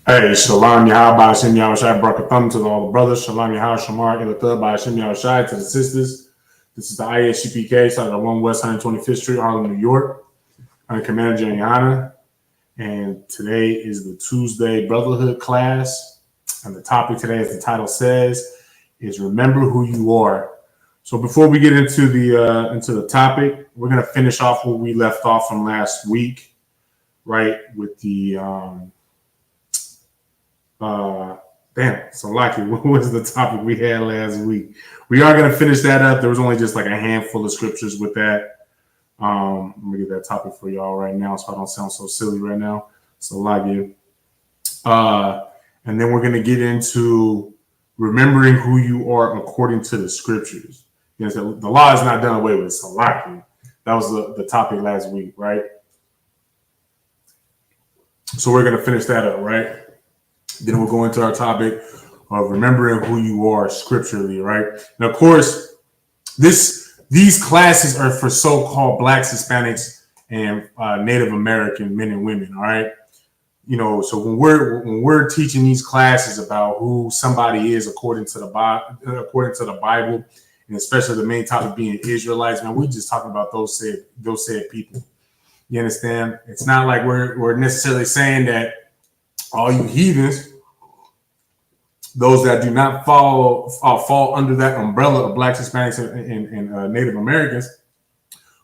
Hey, Shalom Yahweh Hashem Yahweh Shai Barakatham to all the brothers. Shalom Yahweh Shamar Ilathah by Hashem Yahweh Shai to the sisters. This is the ISUPK, side of 1 West 125th Street, Harlem, New York. I'm Commander Janiana, and today is the Tuesday Brotherhood class. And the topic today, as the title says, is Remember Who You Are. So before we get into the topic, we're going to finish off where we left off from last week, right, with the so lucky. What was the topic we had last week? We are going to finish that up. There was only just like a handful of scriptures with that. I'm going to get that topic for y'all right now so I don't sound so silly right now. So lucky. And then we're going to get into remembering who you are according to the scriptures. You know, so the law is not done away with. So lucky. That was the topic last week, right? So we're going to finish that up, right? Then we'll go into our topic of remembering who you are scripturally, right? And of course, these classes are for so-called Blacks, Hispanics, and Native American men and women, all right? You know, so when we're teaching these classes about who somebody is according to the Bible, and especially the main topic being Israelites, man, we're just talking about those said people. You understand? It's not like we're necessarily saying that all you heathens, those that do not fall under that umbrella of Blacks, Hispanics, and Native Americans.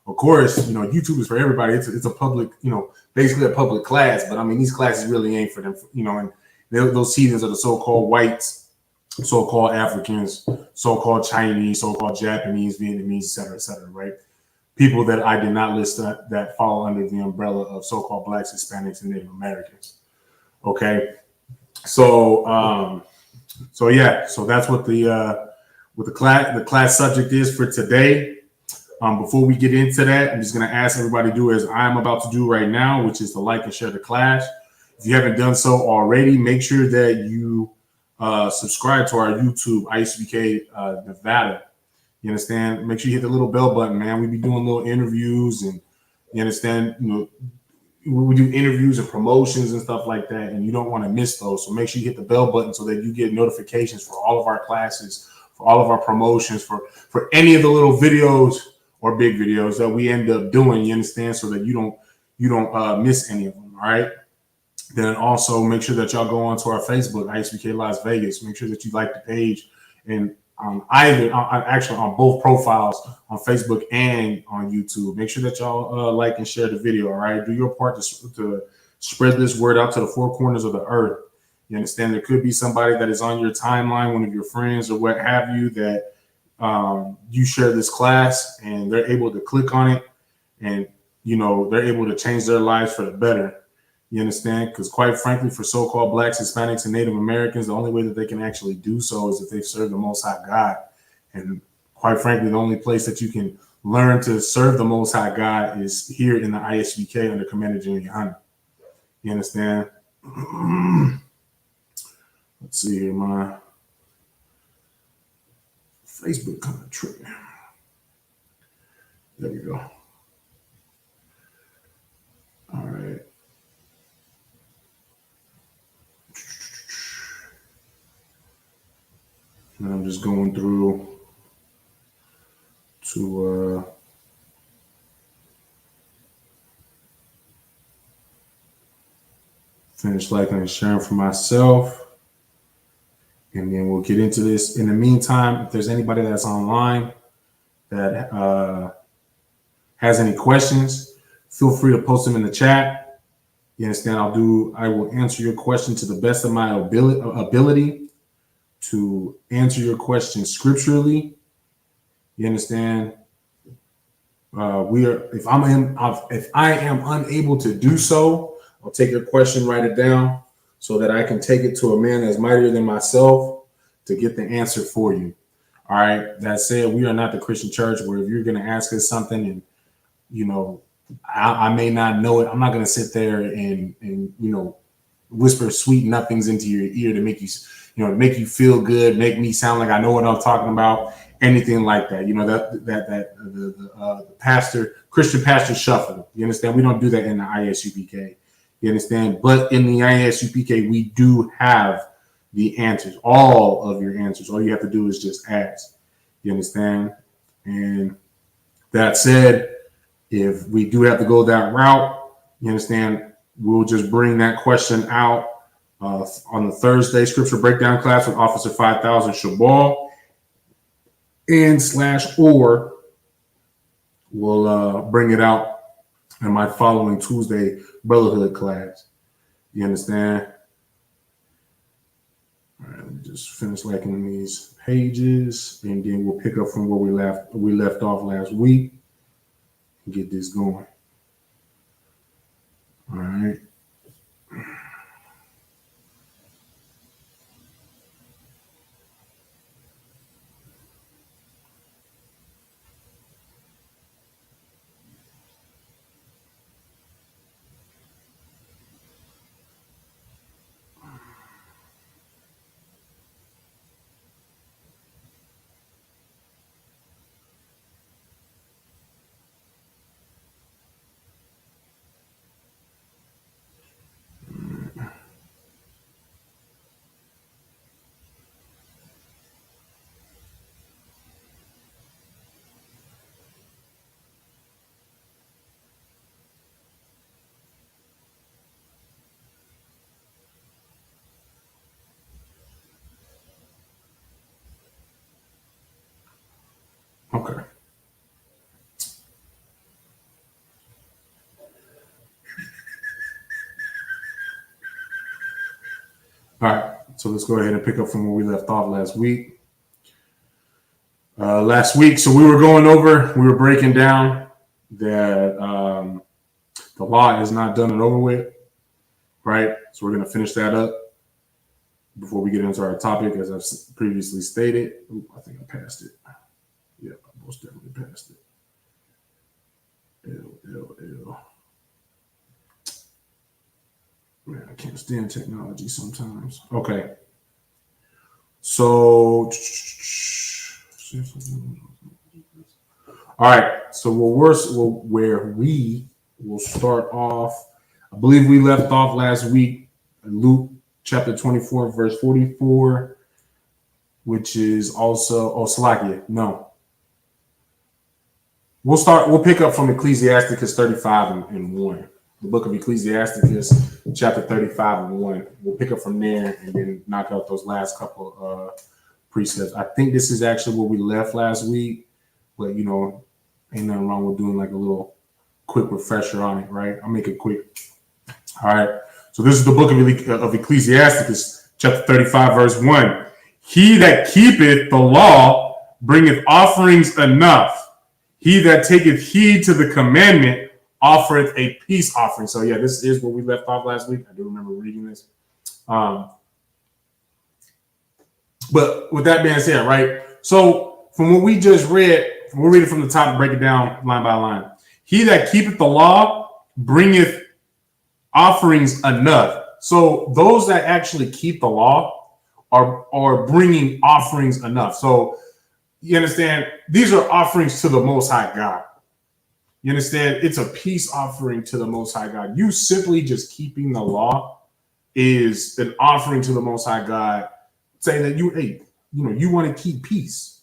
Of course, you know, YouTube is for everybody. It's a public, you know, basically a public class. But I mean, these classes really ain't for them, you know. And those heathens are the so-called whites, so-called Africans, so-called Chinese, so-called Japanese, Vietnamese, et cetera, right? People that I did not list that fall under the umbrella of so-called Blacks, Hispanics, and Native Americans. Okay, so yeah, so that's what the class subject is for today. Before we get into that, I'm just going to ask everybody to do as I'm about to do right now, which is to like and share the class. If you haven't done so already, make sure that you subscribe to our YouTube, ISUPK Nevada. You understand? Make sure you hit the little bell button, man. We be doing little interviews, and you understand, you know, we do interviews and promotions and stuff like that, and you don't want to miss those. So make sure you hit the bell button so that you get notifications for all of our classes, for all of our promotions, for any of the little videos or big videos that we end up doing. You understand? So that you don't miss any of them. All right. Then also make sure that y'all go onto our Facebook, ISBK Las Vegas. Make sure that you like the page, and actually on both profiles on Facebook and on YouTube. Make sure that y'all like and share the video. All right, do your part to spread this word out to the four corners of the earth. You understand? There could be somebody that is on your timeline, one of your friends or what have you, that you share this class and they're able to click on it, and you know they're able to change their lives for the better. You understand? Because quite frankly, for so-called Blacks, Hispanics, and Native Americans, the only way that they can actually do so is if they've served the Most High God. And quite frankly, the only place that you can learn to serve the Most High God is here in the ISBK under Commander Janiana. You understand? Let's see here, my Facebook kind of tripping. There we go. All right. And I'm just going through to finish liking and sharing for myself. And then we'll get into this. In the meantime, if there's anybody that's online that has any questions, feel free to post them in the chat. You understand? I will answer your question to the best of my ability to answer your question scripturally. You understand? If I am unable to do so, I'll take your question, write it down, so that I can take it to a man that's mightier than myself to get the answer for you. All right. That said, we are not the Christian church where if you're going to ask us something and, you know, I may not know it, I'm not going to sit there and, you know, whisper sweet nothings into your ear to make you feel good, make me sound like I know what I'm talking about, anything like that. You know, the Christian pastor shuffle. You understand? We don't do that in the ISUPK. You understand? But in the ISUPK, we do have the answers, all of your answers. All you have to do is just ask. You understand? And that said, if we do have to go that route, you understand, we'll just bring that question out on the Thursday scripture breakdown class with Officer 5000 Shabal and / or we'll bring it out in my following Tuesday Brotherhood class. You understand? All right, let me just finish liking these pages, and then we'll pick up from where we left off last week and get this going. All right. Okay. All right. So let's go ahead and pick up from where we left off last week. So we were breaking down that the law is not done and over with, right? So we're going to finish that up before we get into our topic, as I've previously stated. Ooh, I think I passed it. Yeah, I most definitely passed it. L. Man, I can't stand technology sometimes. Okay. So, all right. So where we will start off, I believe we left off last week in Luke chapter 24, verse 44, which is also, Salakia. No. We'll pick up from Ecclesiasticus 35 and 1. The book of Ecclesiasticus, chapter 35 and 1. We'll pick up from there and then knock out those last couple precepts. I think this is actually where we left last week, but ain't nothing wrong with doing like a little quick refresher on it, right? I'll make it quick. All right. So this is the book of Ecclesiasticus, chapter 35, verse 1. He that keepeth the law bringeth offerings enough. He that taketh heed to the commandment offereth a peace offering. So yeah, this is where we left off last week. I do remember reading this. But with that being said, right? So from what we just read, we'll read it from the top and break it down line by line. He that keepeth the law bringeth offerings enough. So those that actually keep the law are bringing offerings enough. So you understand? These are offerings to the Most High God. You understand? It's a peace offering to the Most High God. You simply just keeping the law is an offering to the Most High God, saying that you want to keep peace.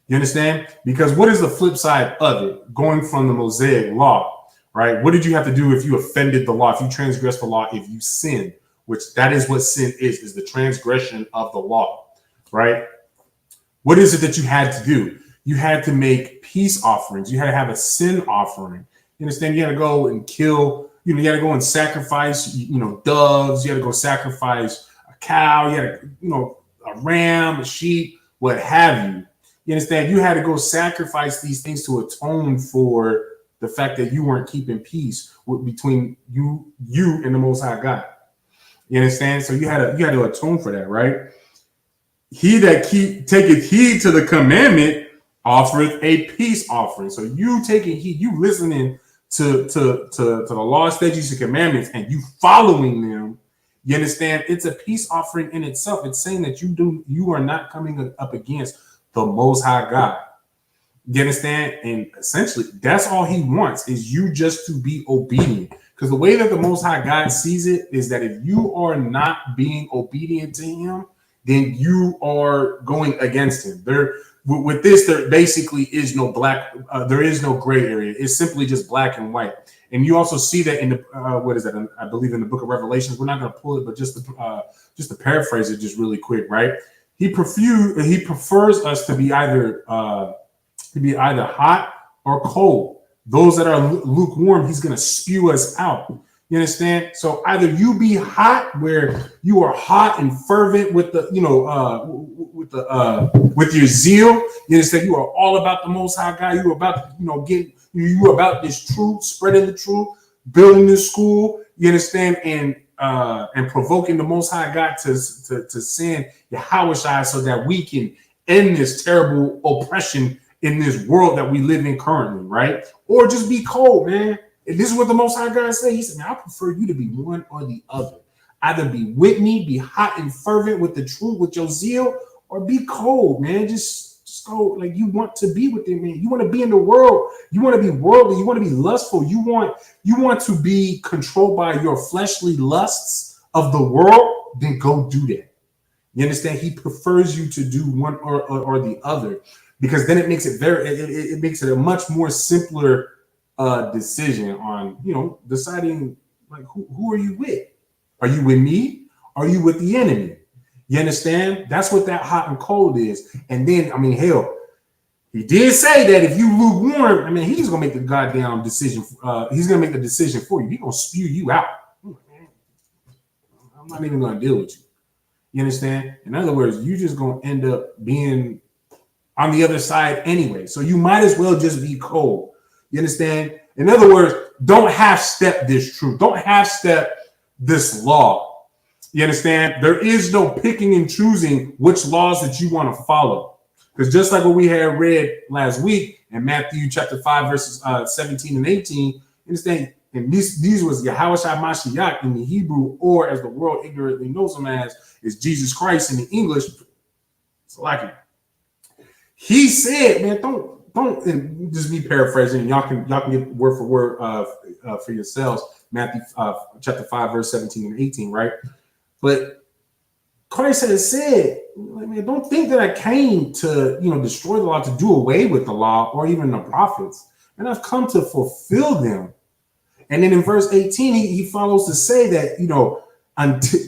You understand? Because what is the flip side of it? Going from the Mosaic law, right? What did you have to do if you offended the law, if you transgressed the law, if you sinned, which that is what sin is the transgression of the law, right? What is it that you had to do? You had to make peace offerings. You had to have a sin offering. You understand? You had to go and kill, you had to go and sacrifice, doves. You had to go sacrifice a cow. You had to, a ram, a sheep, what have you. You understand? You had to go sacrifice these things to atone for the fact that you weren't keeping peace between you and the Most High God. You understand? So you had to atone for that, right? He that taketh heed to the commandment offereth a peace offering. So you taking heed, you listening to the law, statutes, and commandments, and you following them. You understand? It's a peace offering in itself. It's saying that you are not coming up against the Most High God. You understand? And essentially, that's all he wants is you just to be obedient. Because the way that the Most High God sees it is that if you are not being obedient to him, then you are going against him. With this, there basically is no there is no gray area. It's simply just black and white. And you also see that in the what is that? I believe in the Book of Revelations. We're not going to pull it, but just to paraphrase it, just really quick, right? He prefers us to be either hot or cold. Those that are lukewarm, he's going to spew us out. You understand? So either you be hot, where you are hot and fervent with the, with your zeal. You understand? You are all about the Most High God. You are about, you are about this truth, spreading the truth, building this school. You understand? And provoking the Most High God to send Yahushua so that we can end this terrible oppression in this world that we live in currently, right? Or just be cold, man. And this is what the Most High God said. He said, man, I prefer you to be one or the other. Either be with me, be hot and fervent with the truth, with your zeal, or be cold, man. Just go like you want to be with it, man. You want to be in the world. You want to be worldly. You want to be lustful. You want to be controlled by your fleshly lusts of the world, then go do that. You understand? He prefers you to do one or the other. Because then it makes it it makes it a much more simpler decision on, deciding like who are you with? Are you with me? Are you with the enemy? You understand? That's what that hot and cold is. And then, I mean, hell, he did say that if you lukewarm, I mean, he's gonna make the goddamn decision. He's gonna make the decision for you. He's gonna spew you out. I'm not even gonna deal with you. You understand? In other words, you just gonna end up being on the other side anyway. So you might as well just be cold. You understand? In other words, don't half-step this truth. Don't half-step this law. You understand? There is no picking and choosing which laws that you want to follow. Because just like what we had read last week in Matthew chapter 5, verses 17 and 18, you understand? And these was Yahushua Mashiach in the Hebrew, or as the world ignorantly knows him as, is Jesus Christ in the English. It's like it. He said, man, don't just be paraphrasing. Y'all can get word for word for yourselves. Matthew chapter 5, verse 17 and 18, right? But Christ has said, man, don't think that I came to, destroy the law, to do away with the law or even the prophets. And I've come to fulfill them. And then in verse 18, he follows to say that, until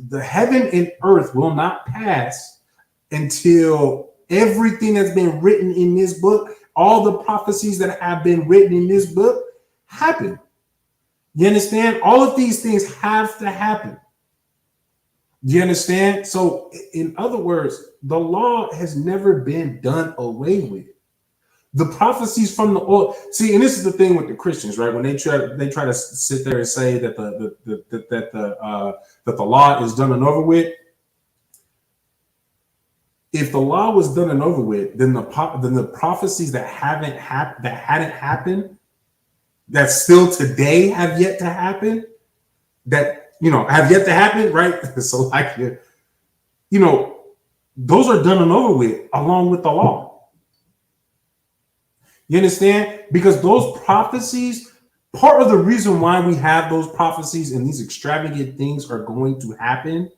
the heaven and earth will not pass until everything that's been written in this book, all the prophecies that have been written in this book happen. You understand? All of these things have to happen. You understand? So in other words, the law has never been done away with. The prophecies from the old, see, and this is the thing with the Christians, right? When they try to sit there and say that the law is done and over with. If the law was done and over with, then the prophecies that hadn't happened, that still today have yet to happen, have yet to happen, right? So like, those are done and over with along with the law. You understand? Because those prophecies, part of the reason why we have those prophecies and these extravagant things are going to happen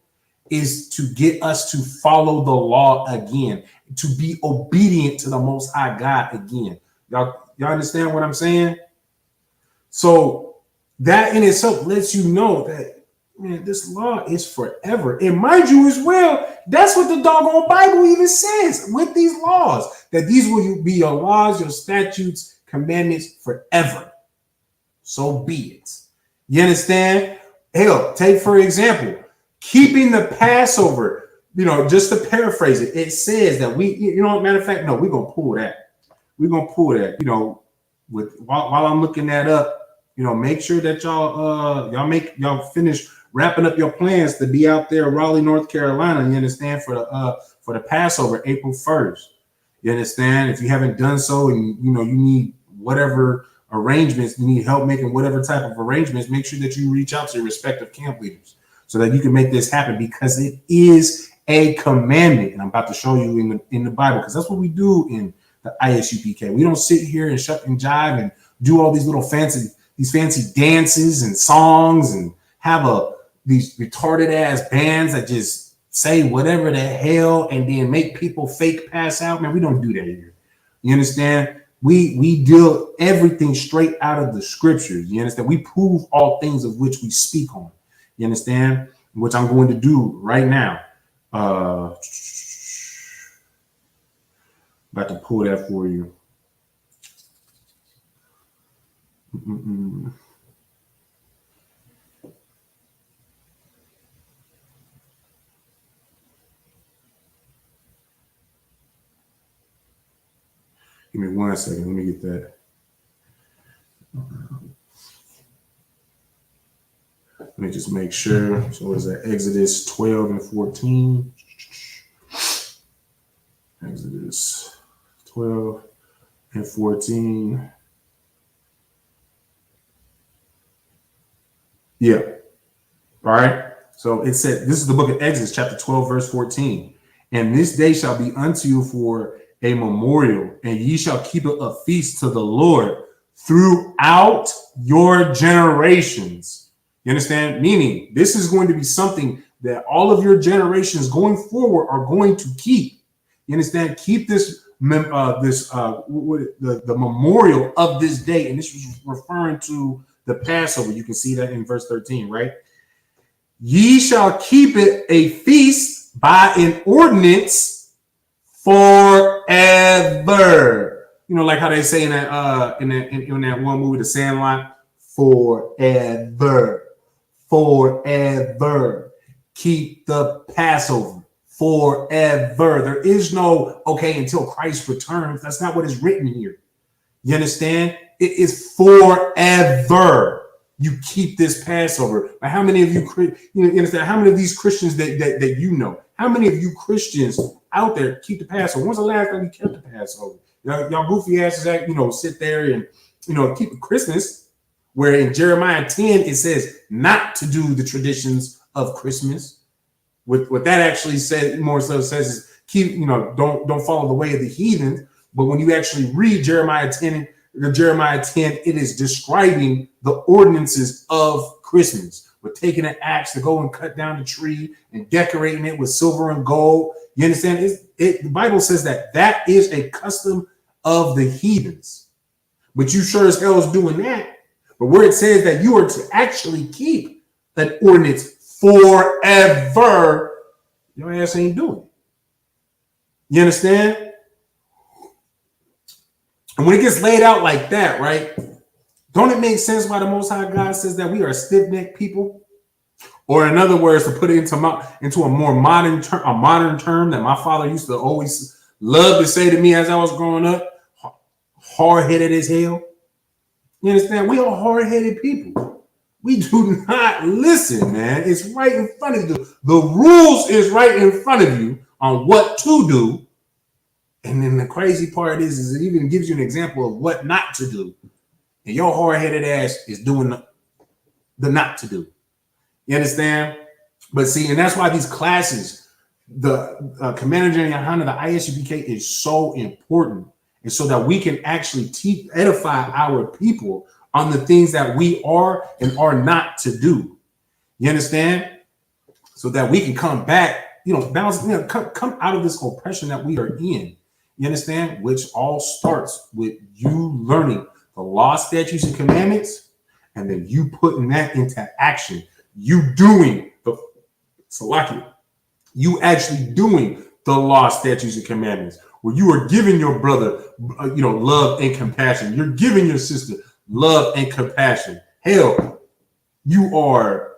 is to get us to follow the law again, to be obedient to the Most High God again. Y'all understand what I'm saying? So that in itself lets you know that, man, this law is forever. And mind you as well, that's what the doggone Bible even says with these laws, that these will be your laws, your statutes, commandments forever. So be it. You understand? Hell, take for example, keeping the Passover, just to paraphrase it, it says that matter of fact, no, we're going to pull that. We're going to pull that, while I'm looking that up, make sure that y'all finish wrapping up your plans to be out there, Raleigh, North Carolina. You understand, for the Passover, April 1st. You understand? If you haven't done so, and you need whatever arrangements, you need help making whatever type of arrangements, make sure that you reach out to your respective camp leaders so that you can make this happen, because it is a commandment. And I'm about to show you in the Bible, because that's what we do in the ISUPK. We don't sit here and shuck and jive and do all these little fancy dances and songs and have these retarded ass bands that just say whatever the hell and then make people fake pass out. Man, we don't do that here. You understand? We deal everything straight out of the scriptures. You understand? We prove all things of which we speak on. You understand? Which I'm going to do right now. About to pull that for you. Give me 1 second. Let me get that. Let me just make sure. So is that Exodus 12 and 14? Exodus 12 and 14. Yeah. All right. So it said, this is the book of Exodus, chapter 12, verse 14. And this day shall be unto you for a memorial, and ye shall keep it a feast to the Lord throughout your generations. You understand? Meaning, this is going to be something that all of your generations going forward are going to keep. You understand? Keep this the memorial of this day, and this was referring to the Passover. You can see that in verse 13, right? Ye shall keep it a feast by an ordinance forever. You know, like how they say in that in that one movie, The Sandlot, forever. Keep the Passover forever. There is no okay until Christ returns. That's not what is written here. You understand? It is forever. You keep this Passover. But how many of you understand? How many of these Christians that you know? How many of you Christians out there keep the Passover? When's the last time you kept the Passover? Y'all goofy asses that sit there and keep Christmas, where in Jeremiah 10 it says not to do the traditions of Christmas. What that actually said more so says is keep don't follow the way of the heathen. But when you actually read Jeremiah 10, it is describing the ordinances of Christmas. We're taking an axe to go and cut down the tree and decorating it with silver and gold. You understand? The Bible says that is a custom of the heathens. But you sure as hell is doing that. But where it says that you are to actually keep that ordinance forever, your ass ain't doing it. You understand? And when it gets laid out like that, right? Don't it make sense why the Most High God says that we are stiff-necked people? Or in other words, to put it into a more modern term that my father used to always love to say to me as I was growing up, hard-headed as hell. You understand? We are hard-headed people. We do not listen, man. It's right in front of you. The rules is right in front of you on what to do. And then the crazy part is it even gives you an example of what not to do. And your hard-headed ass is doing the not to do. You understand? But see, and that's why these classes, the Commander General Yohana, the ISUPK is so important. And so that we can actually edify our people on the things that we are and are not to do. You understand? So that we can come back, balance, come out of this oppression that we are in. You understand? Which all starts with you learning the law, statutes, and commandments, and then you putting that into action. You doing you actually doing the law, statutes, and commandments, where you are giving your brother, love and compassion. You're giving your sister love and compassion. Hell, you are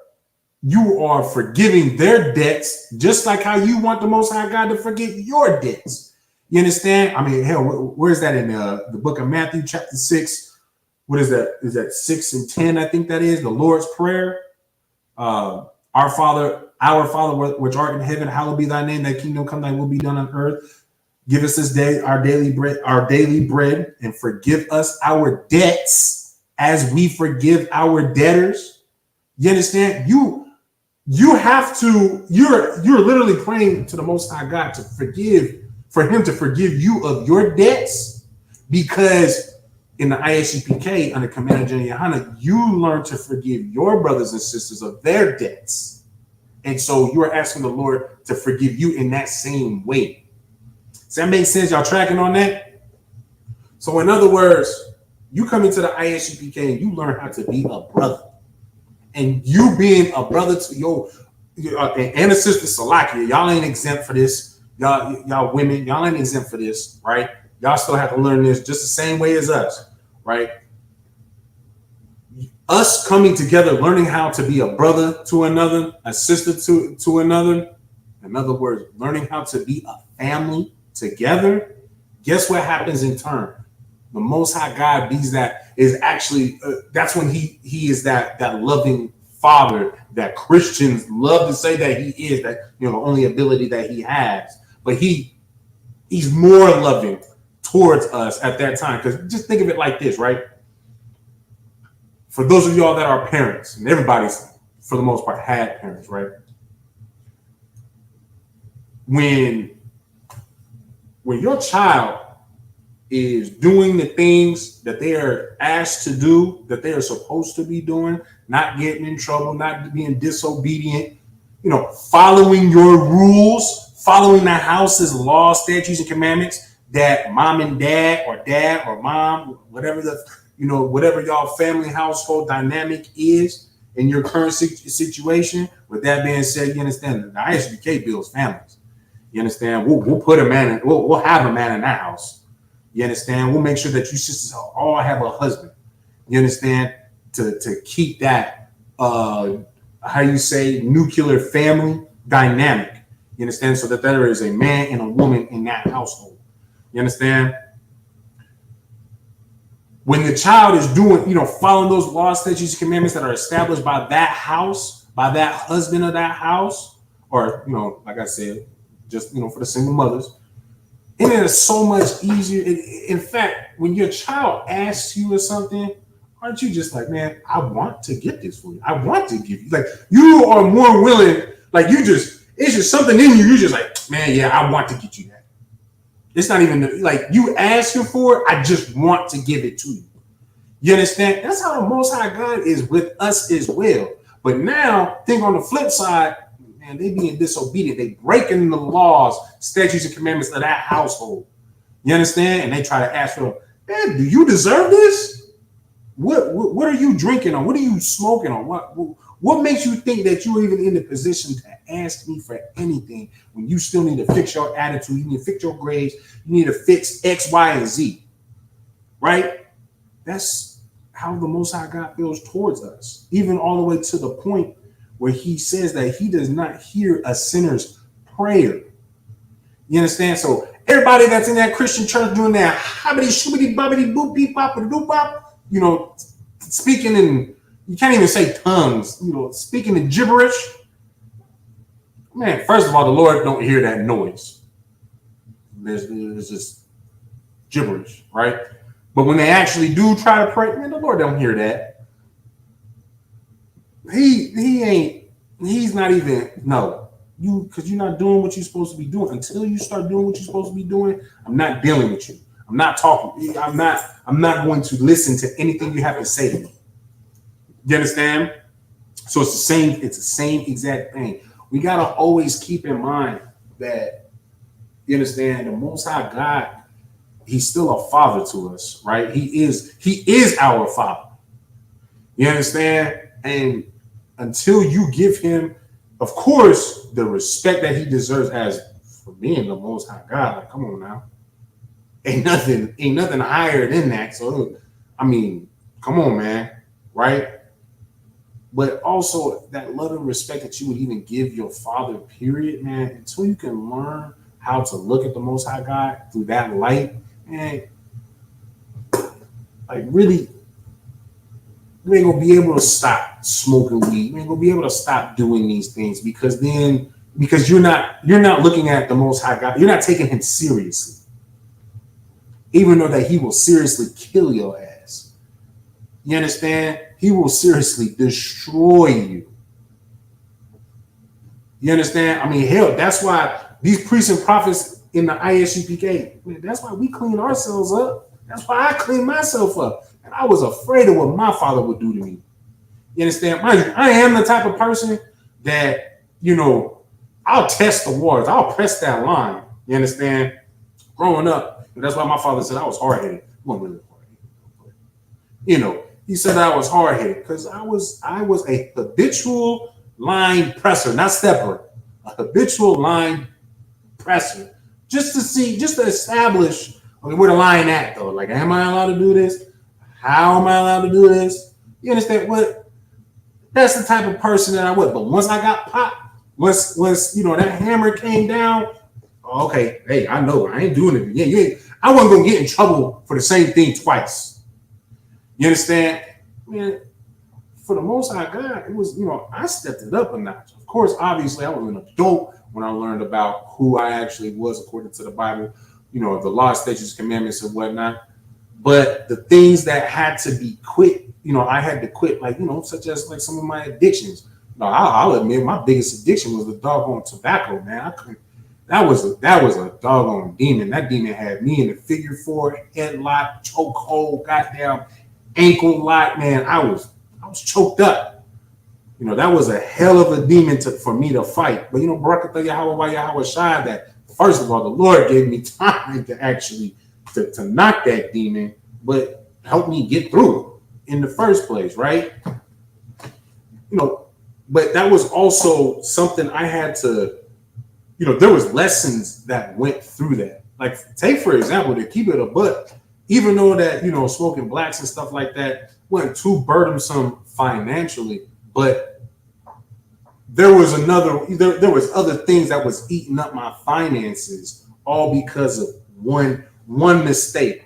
forgiving their debts, just like how you want the Most High God to forgive your debts. You understand? I mean, hell, where is that in the book of Matthew, chapter 6? What is that? Is that 6 and 10? I think that is the Lord's Prayer. Our Father, which art in heaven, hallowed be thy name. Thy kingdom come, thy will be done on earth. Give us this day our daily bread, and forgive us our debts as we forgive our debtors. You understand? You have to. You're literally praying to the Most High God to forgive. For him to forgive you of your debts, Because in the ISUPK, under Commander General Yohana, you learn to forgive your brothers and sisters of their debts. And so you are asking the Lord to forgive you in that same way. Does that make sense? Y'all tracking on that? So in other words, you come into the ISUPK and you learn how to be a brother. And you being a brother to your and a sister, Salakia, y'all ain't exempt for this. Y'all women, y'all ain't exempt for this, right? Y'all still have to learn this just the same way as us, right? Us coming together, learning how to be a brother to another, a sister to another. In other words, learning how to be a family together. Guess what happens in turn? The Most High God is actually that's when he is that loving Father that Christians love to say that he is, that the only ability that he has. But he's more loving towards us at that time. Because just think of it like this, right? For those of y'all that are parents, and everybody's for the most part had parents, right? When your child is doing the things that they are asked to do, that they are supposed to be doing, not getting in trouble, not being disobedient, following your rules, following the house's laws, statutes, and commandments that mom and dad or mom, whatever whatever y'all family household dynamic is in your current situation. With that being said, you understand the ISUPK builds families. You understand? We'll put a man in, we'll have a man in that house. You understand? We'll make sure that you sisters all have a husband. You understand? To keep that nuclear family dynamic. You understand? So that there is a man and a woman in that household. You understand? When the child is doing, following those laws, statutes, and commandments that are established by that house, by that husband of that house, or like I said, just for the single mothers. And it is so much easier. In fact, when your child asks you or something, aren't you just like, man, I want to get this for you. I want to give you. Like, you are more willing. Like, it's just something in you. You're just like, man, yeah, I want to get you that. It's not even like you asking for it. I just want to give it to you. You understand? That's how the Most High God is with us as well. But now, think on the flip side, man, they being disobedient. They breaking the laws, statutes, and commandments of that household. You understand? And they try to ask for them, man, do you deserve this? What are you drinking on? What are you smoking on? What makes you think that you're even in the position to ask me for anything when you still need to fix your attitude, you need to fix your grades, you need to fix X, Y, and Z, right? That's how the Most High God feels towards us, even all the way to the point where he says that he does not hear a sinner's prayer. You understand? So everybody that's in that Christian church doing that hobbity shoobity bobbity boop beep bop doop bop, speaking in, you can't even say tongues, speaking in gibberish. Man, first of all, the Lord don't hear that noise. It's just gibberish, right? But when they actually do try to pray, man, the Lord don't hear that. He's not even, no. Because you're not doing what you're supposed to be doing. Until you start doing what you're supposed to be doing, I'm not dealing with you. I'm not talking. I'm not going to listen to anything you have to say to me. You understand? So it's the same exact thing. We got to always keep in mind that, you understand, the Most High God, he's still a father to us, right? He is our father. You understand? And until you give him, of course, the respect that he deserves as for being the Most High God, like, come on now. Ain't nothing higher than that. So, I mean, come on, man, right? But also that love and respect that you would even give your father, period, man, until you can learn how to look at the Most High God through that light, man, like really, you ain't gonna be able to stop smoking weed. You ain't gonna be able to stop doing these things because you're not looking at the Most High God. You're not taking him seriously. Even though that he will seriously kill your ass. You understand? He will seriously destroy you. You understand? I mean, hell, that's why these priests and prophets in the ISUPK, man, that's why we clean ourselves up. That's why I cleaned myself up. And I was afraid of what my father would do to me. You understand? I am the type of person that, I'll test the waters. I'll press that line. You understand? Growing up, and that's why my father said I was hard headed. Well, really hard headed. He said I was hard headed because I was a habitual line presser, not stepper, a habitual line presser, just to establish, okay, where the line at though. Like, am I allowed to do this? How am I allowed to do this? You understand what? That's the type of person that I was. But once I got popped, once that hammer came down, okay, hey, I know I ain't doing it. Yeah, I wasn't gonna get in trouble for the same thing twice. You understand? Man, for the most I got, it was, I stepped it up a notch. Of course, obviously, I was an adult when I learned about who I actually was according to the Bible, the law, statutes, commandments, and whatnot. But the things that had to be quit, I had to quit, like, such as like some of my addictions. No, I'll admit my biggest addiction was the doggone tobacco, man. I couldn't. That was a doggone demon. That demon had me in the figure four, headlock, chokehold, goddamn ankle lock, man. I was choked up. That was a hell of a demon for me to fight. But Barakatah Yahweh Shai, that first of all, the Lord gave me time to actually to knock that demon, but help me get through it in the first place, right? But that was also something I had to, there was lessons that went through that. Like, take for example, to keep it a buck, even though that, smoking blacks and stuff like that wasn't too burdensome financially, but there was other things that was eating up my finances, all because of one mistake.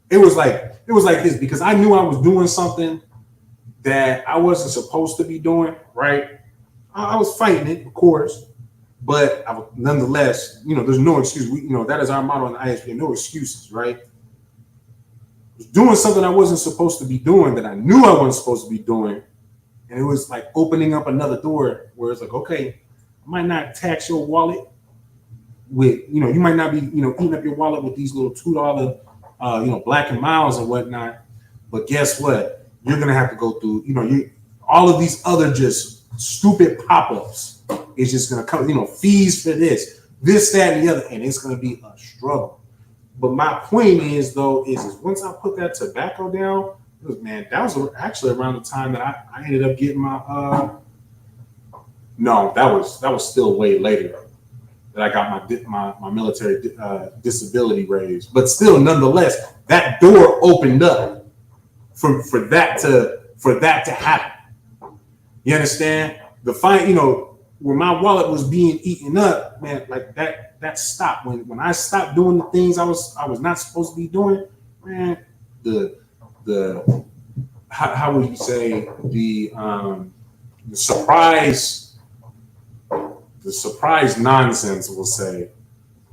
It was like this, because I knew I was doing something that I wasn't supposed to be doing, right? I was fighting it, of course, but nonetheless, there's no excuse. That is our motto in the ISUPK, no excuses, right? I was doing something I wasn't supposed to be doing, that I knew I wasn't supposed to be doing, and it was like opening up another door where it's like, okay, I might not tax your wallet with, you might not be, eating up your wallet with these little $2, Black and Miles and whatnot, but guess what? You're gonna have to go through, all of these other just stupid pop-ups. It's just gonna come, fees for this, that, and the other, and it's gonna be a struggle. But my point is, though, is once I put that tobacco down, man, that was actually around the time that I ended up getting my no, that was still way later that I got my military disability raised. But still, nonetheless, that door opened up for that to happen. You understand? Where my wallet was being eaten up, man, like that stopped. When I stopped doing the things I was not supposed to be doing, man, the how would you say, the surprise nonsense, we'll say,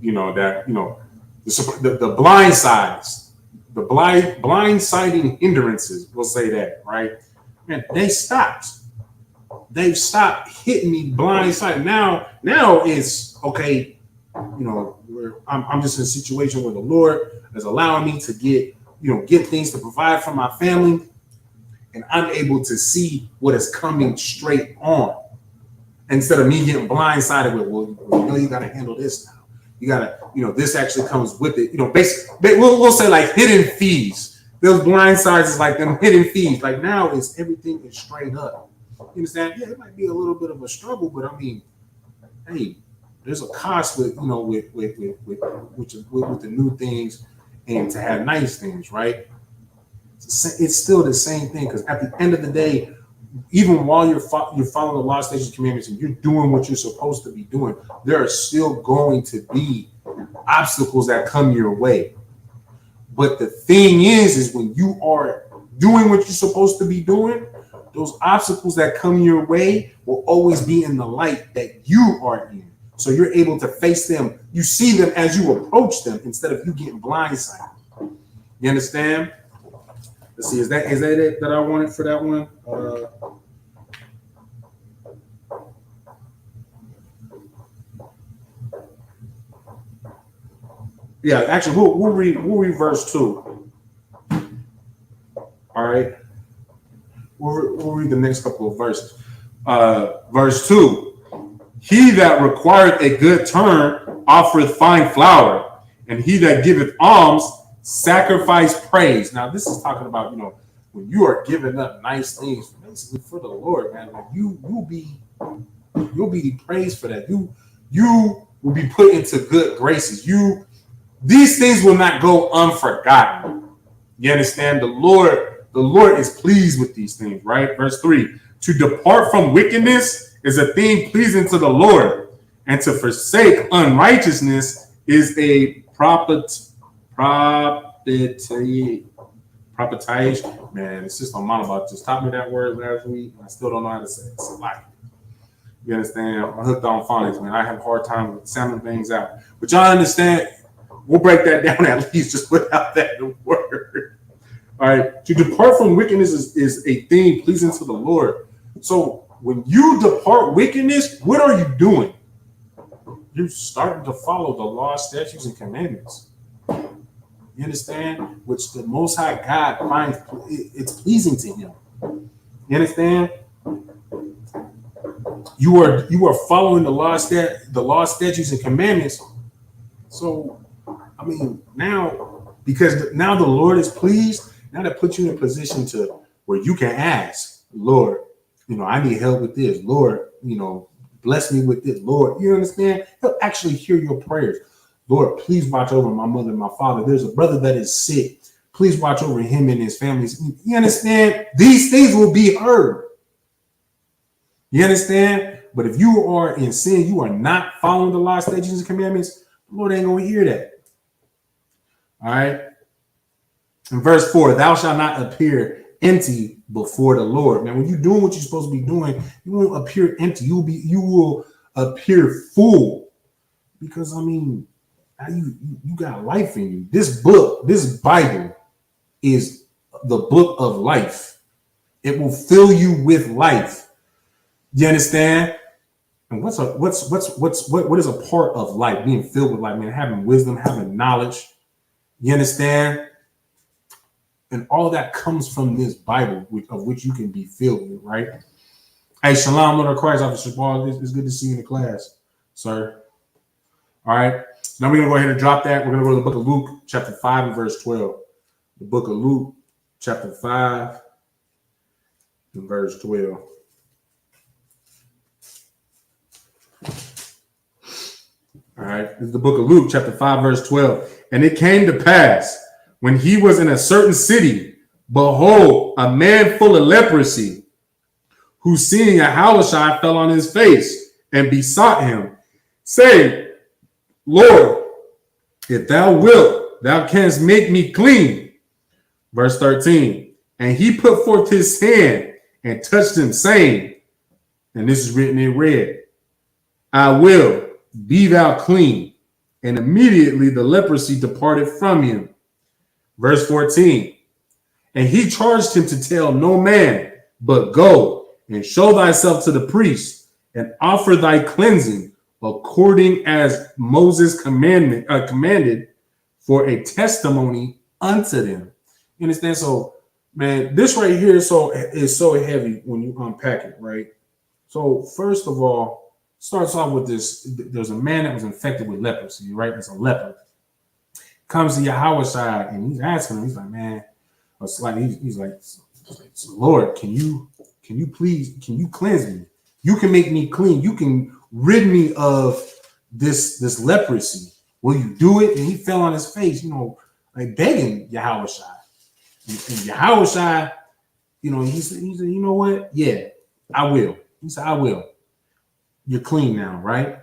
the blind sides, the blindsiding hindrances, we'll say that, right? Man, they stopped. They've stopped hitting me blindside. Now it's okay. I'm just in a situation where the Lord is allowing me to get things to provide for my family, and I'm able to see what is coming straight on, instead of me getting blindsided with, well, you got to handle this now. You got to, this actually comes with it. Basically, we'll say like hidden fees. Those blindsides is like them hidden fees. Like, now everything is straight up. You understand? Yeah, it might be a little bit of a struggle, but I mean, hey, there's a cost with the new things, and to have nice things, right? It's still the same thing, because at the end of the day, even while you're following the law, statutes, commandments, and you're doing what you're supposed to be doing, there are still going to be obstacles that come your way. But the thing is when you are doing what you're supposed to be doing, those obstacles that come your way will always be in the light that you are in. So you're able to face them. You see them as you approach them, instead of you getting blindsided. You understand? Let's see, is that it that I wanted for that one? Yeah, actually, we'll read verse 2. All right. We'll read the next couple of verses. Verse 2. He that requireth a good turn offereth fine flour, and he that giveth alms sacrifice praise. Now, this is talking about, when you are giving up nice things basically for the Lord, man, like you'll be praised for that. You will be put into good graces. These things will not go unforgotten. You understand? The Lord is pleased with these things, right? Verse 3. To depart from wickedness is a thing pleasing to the Lord, and to forsake unrighteousness is a propitiation. Man, it's just on my about just taught me that word last week. I still don't know how to say it. It's a lot. You understand? I'm hooked on phonics, man. I have a hard time with sounding things out. But y'all understand, we'll break that down at least just without that word. All right. To depart from wickedness is a thing pleasing to the Lord. So when you depart wickedness, what are you doing? You're starting to follow the law, statutes, and commandments. You understand? Which the Most High God finds it's pleasing to Him. You understand? You are following the law, statutes, and commandments. So, I mean, because now the Lord is pleased. Now that puts you in a position to where you can ask, Lord, I need help with this. Lord, bless me with this. Lord, you understand? He'll actually hear your prayers. Lord, please watch over my mother and my father. There's a brother that is sick. Please watch over him and his family. You understand? These things will be heard. You understand? But if you are in sin, you are not following the law, statutes, and commandments, the Lord ain't going to hear that. All right? In verse 4, thou shalt not appear empty before the Lord. Man, when you're doing what you're supposed to be doing, you won't appear empty. You will appear full. Because, you got life in you. This book, this Bible is the book of life. It will fill you with life. You understand? And what is a part of life? Being filled with life, man, having wisdom, having knowledge. You understand? And all that comes from this Bible, of which you can be filled with, right? Hey, Shalom, Lord of Christ, Officer Paul. It's good to see you in the class, sir. All right. Now we're going to go ahead and drop that. We're going to go to the book of Luke, chapter 5 and verse 12. The book of Luke, chapter 5 and verse 12. All right. This is the book of Luke, chapter 5, verse 12. And it came to pass, when he was in a certain city, behold, a man full of leprosy, who seeing Yahushua fell on his face and besought him, saying, Lord, if thou wilt, thou canst make me clean. Verse 13. And he put forth his hand and touched him, saying, and this is written in red, I will, be thou clean. And immediately the leprosy departed from him. Verse 14. And he charged him to tell no man, but go and show thyself to the priest and offer thy cleansing, according as Moses commanded, for a testimony unto them. You understand? So, man, this right here is so heavy when you unpack it, right? So, first of all, starts off with this. There's a man that was infected with leprosy, right? There's a leper. Comes to Yahushua and he's asking him, he's like, man, it's like he's like, Lord, can you cleanse me? You can make me clean. You can rid me of this leprosy. Will you do it? And he fell on his face, like begging Yahushua. And Yahushua, he said, you know what? Yeah, I will. He said, I will. You're clean now, right?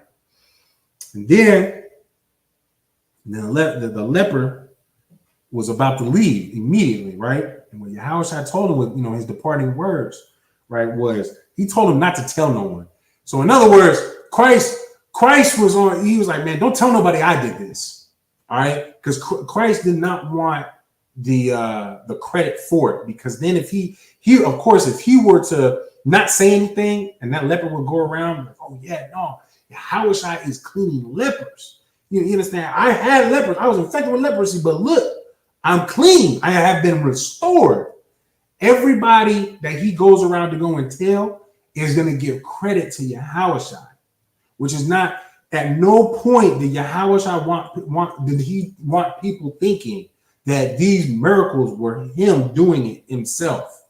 And then the leper was about to leave immediately, right? And when Yahushua told him with his departing words, right, was he told him not to tell no one. So in other words, Christ was on. He was like, man, don't tell nobody I did this, all right? Because Christ did not want the credit for it. Because then if he were to not say anything, and that leper would go around like, oh yeah, no, Yahushua is cleaning lepers. You understand? I had lepers. I was infected with leprosy, but look, I'm clean. I have been restored. everybody that he goes around to go and tell is going to give credit to Yahushua, which is not, at no point did Yahushua did he want people thinking that these miracles were him doing it himself.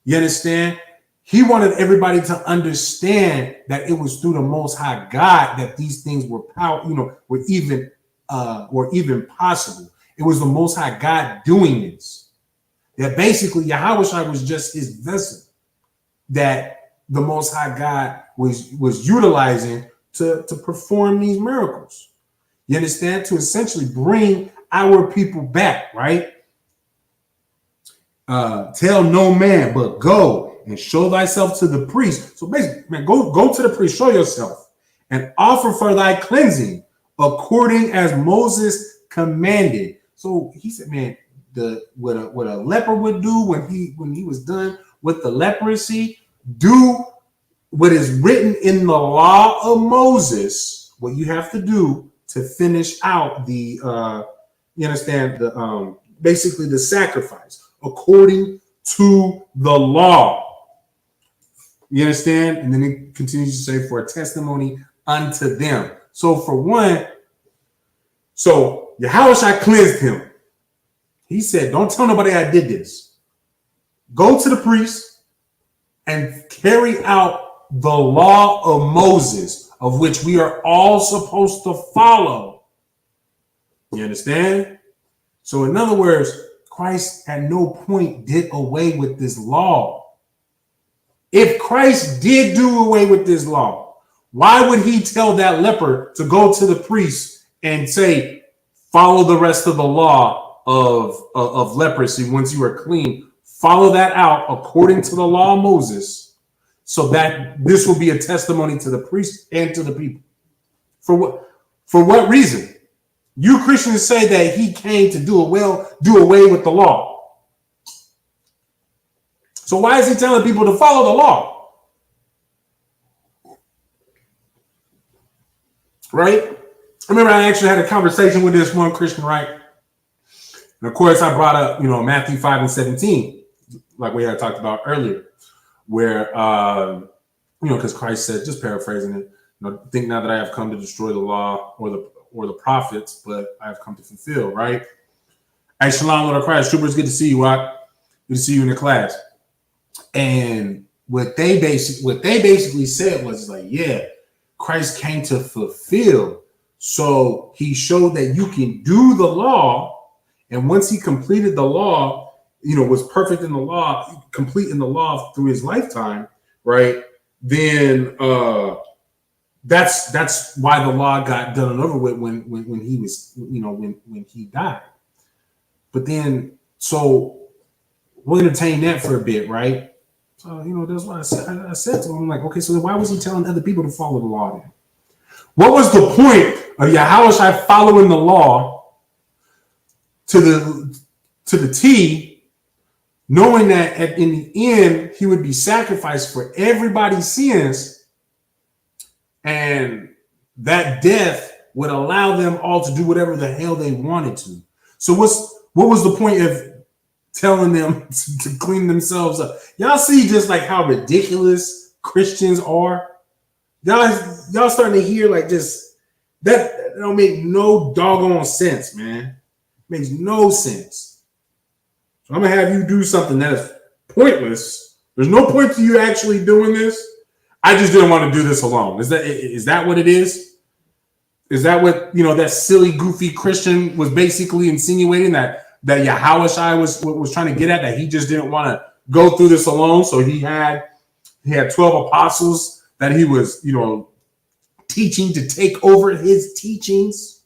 You understand? He wanted everybody to understand that it was through the Most High God that these things were were even possible. It was the Most High God doing this. That basically Yahushua was just his vessel that the Most High God was utilizing to perform these miracles. You understand? To essentially bring our people back, right? Tell no man, but go and show thyself to the priest. So basically, man, go to the priest, show yourself, and offer for thy cleansing according as Moses commanded. So he said, man, what a leper would do when he was done with the leprosy, do what is written in the law of Moses, what you have to do to finish out the basically the sacrifice according to the law. You understand? And then it continues to say, for a testimony unto them. So for one, so Yahushua cleansed him. He said, don't tell nobody I did this. Go to the priest and carry out the law of Moses, of which we are all supposed to follow. You understand? So in other words, Christ at no point did away with this law. If Christ did do away with this law, why would he tell that leper to go to the priest and say, follow the rest of the law of leprosy once you are clean? Follow that out according to the law of Moses, so that this will be a testimony to the priest and to the people. For what reason? You Christians say that he came to do away with the law. So why is he telling people to follow the law? Right? I remember I actually had a conversation with this one Christian, right? And of course I brought up, Matthew 5:17, like we had talked about earlier, where, because Christ said, just paraphrasing it, think not that I have come to destroy the law or the prophets, but I have come to fulfill, right? Hey, shalom, Lord of Christ. Troopers, good to see you, Rock. Good to see you in the class. And what they basically said was like, yeah, Christ came to fulfill. So he showed that you can do the law. And once he completed the law, was perfect in the law, complete in the law through his lifetime, right? Then that's why the law got done and over with when he was, when he died. But then, so we'll entertain that for a bit, right? So, that's why I said to him, like, okay, so then why was he telling other people to follow the law then? What was the point of Yahushua following the law to the T, knowing that in the end he would be sacrificed for everybody's sins, and that death would allow them all to do whatever the hell they wanted to? So what was the point of telling them to clean themselves up? Y'all see just like how ridiculous Christians are? Y'all starting to hear like just that don't make no doggone sense, man. Makes no sense. So I'm gonna have you do something that is pointless. There's no point to you actually doing this. I just didn't want to do this alone. Is that what it is? Is that what that silly, goofy Christian was basically insinuating, that Yahushua was trying to get at, that he just didn't want to go through this alone? So he had 12 apostles that he was, teaching to take over his teachings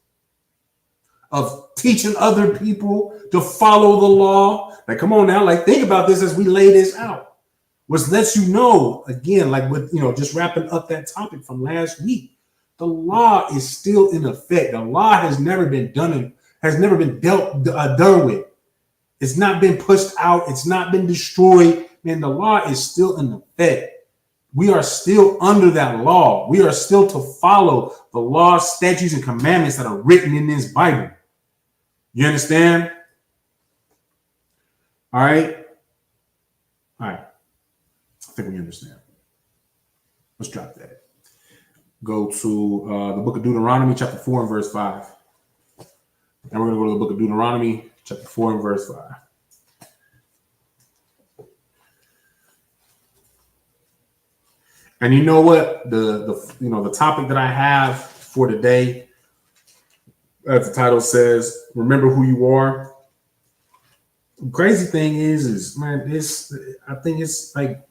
of teaching other people to follow the law. Like, come on now, like, think about this as we lay this out. Which lets you know, again, like with, just wrapping up that topic from last week, the law is still in effect. The law has never been done with. It's not been pushed out. It's not been destroyed. Man, the law is still in effect. We are still under that law. We are still to follow the law, statutes, and commandments that are written in this Bible. You understand? All right. I think we understand. Let's drop that. Go to the book of Deuteronomy, chapter 4 and verse 5. And we're going to go to the book of Deuteronomy, chapter 4 and verse 5. And you know what? The topic that I have for today, as the title says, remember who you are. The crazy thing is man, I think it's like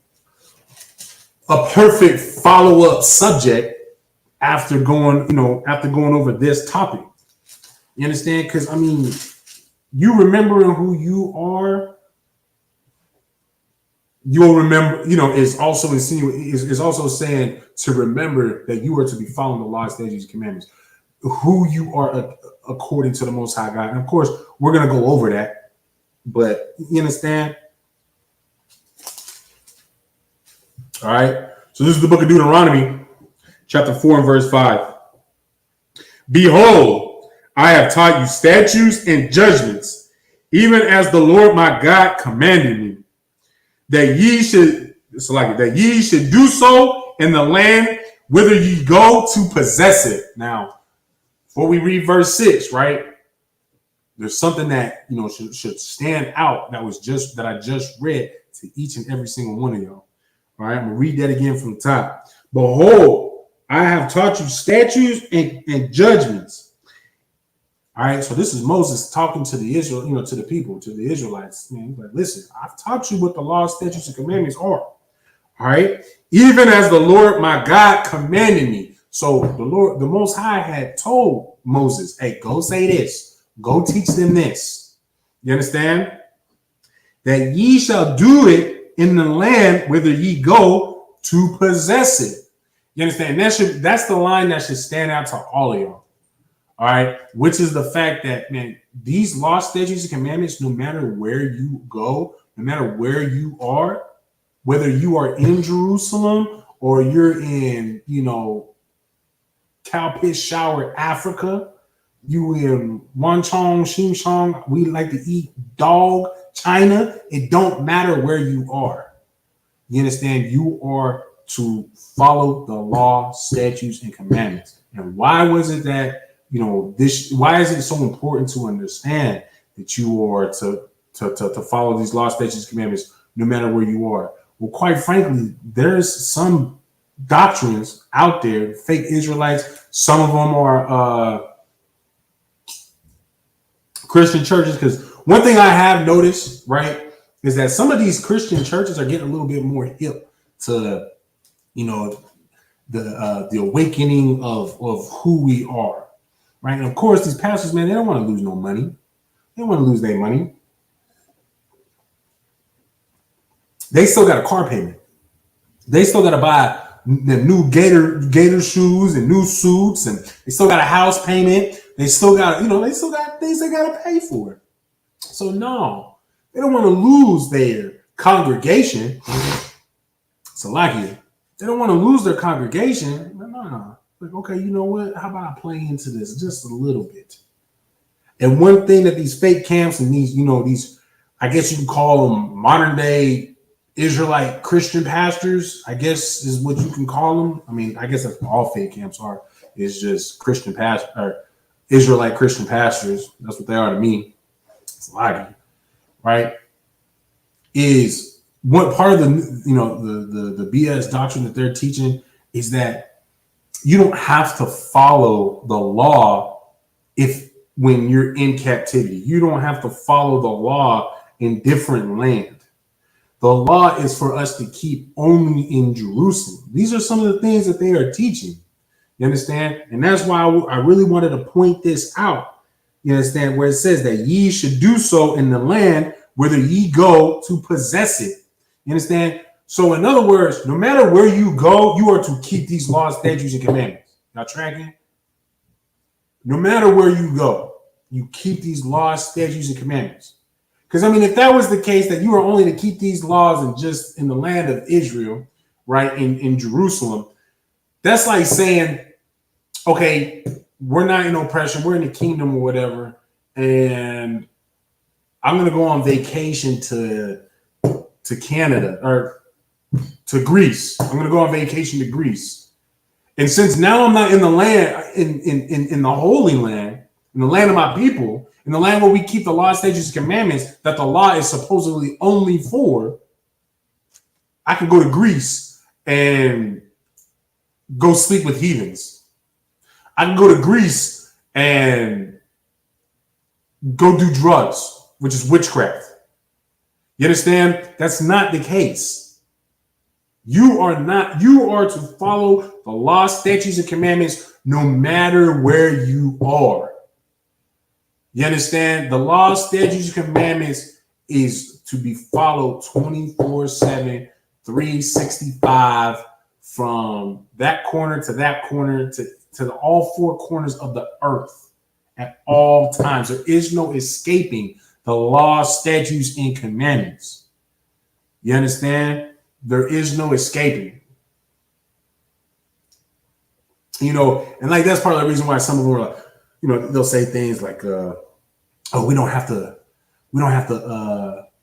a perfect follow-up subject after going over this topic. You understand? Because I mean, you remembering who you are, you'll remember, is also is also saying to remember that you are to be following the law, statutes, and commandments, who you are according to the Most High God. And of course, we're gonna go over that, but you understand? All right. So this is the book of Deuteronomy, chapter 4 and verse 5. Behold, I have taught you statutes and judgments, even as the Lord my God commanded me, that ye should do so in the land whither ye go to possess it. Now, before we read verse 6, right? There's something that should stand out that I just read to each and every single one of y'all. All right, I'm gonna read that again from the top. Behold, I have taught you statutes and judgments. All right, so this is Moses talking to the Israel, to the people, to the Israelites. Man, like, listen, I've taught you what the law, statutes, and commandments are. All right, even as the Lord my God commanded me. So the Most High had told Moses, "Hey, go say this. Go teach them this." You understand? That ye shall do it in the land whither ye go to possess it. You understand? That's the line that should stand out to all of y'all. All right, which is the fact that, man, these law, statutes, and commandments, no matter where you go, no matter where you are, whether you are in Jerusalem or you're in, Cowpit Shower, Africa, you in Wanchong, Xinjiang, we like to eat dog, China, it don't matter where you are. You understand? You are to follow the law, statutes, and commandments. And why was it that, why is it so important to understand that you are to follow these law, statutes, and commandments no matter where you are? Well, quite frankly, there's some doctrines out there, fake Israelites. Some of them are Christian churches, because one thing I have noticed, right, is that some of these Christian churches are getting a little bit more hip to, the awakening of who we are, right? And of course, these pastors, man, they don't want to lose no money. They don't want to lose their money. They still got a car payment. They still got to buy the new gator shoes and new suits, and they still got a house payment. They still got, they still got things they got to pay for. So no, they don't want to lose their congregation. Salakia. They don't want to lose their congregation. No. Like, okay, you know what? How about I play into this just a little bit? And one thing that these fake camps and these, I guess you can call them modern day Israelite Christian pastors, I guess is what you can call them. I mean, I guess that's what all fake camps are. It's just Christian pastors, or Israelite Christian pastors. That's what they are to me. It's like, right? Is what part of the BS doctrine that they're teaching is that you don't have to follow the law when you're in captivity. You don't have to follow the law in different land. The law is for us to keep only in Jerusalem. These are some of the things that they are teaching. You understand? And that's why I really wanted to point this out. You understand? Where it says that ye should do so in the land whither ye go to possess it. You understand? So in other words, no matter where you go, you are to keep these laws, statutes, and commandments. Now tracking? No matter where you go, you keep these laws, statutes, and commandments. Because, I mean, if that was the case, that you are only to keep these laws and just in the land of Israel, right, in Jerusalem, that's like saying, okay, we're not in oppression, we're in the kingdom or whatever, and I'm going to go on vacation to Canada, or to Greece. I'm going to go on vacation to Greece. And since now I'm not in the land, in the Holy Land, in the land of my people, in the land where we keep the law, statutes, and commandments that the law is supposedly only for, I can go to Greece and go sleep with heathens. I can go to Greece and go do drugs, which is witchcraft. You understand? That's not the case. You are to follow the law, statutes, and commandments no matter where you are. You understand? The law, statutes, and commandments is to be followed 24/7, 365 from that corner to all four corners of the earth at all times. There is no escaping the law, statutes, and commandments. You understand? There is no escaping. You know, and like that's part of the reason why some of them are like, you know, they'll say things like, "Oh, we don't have to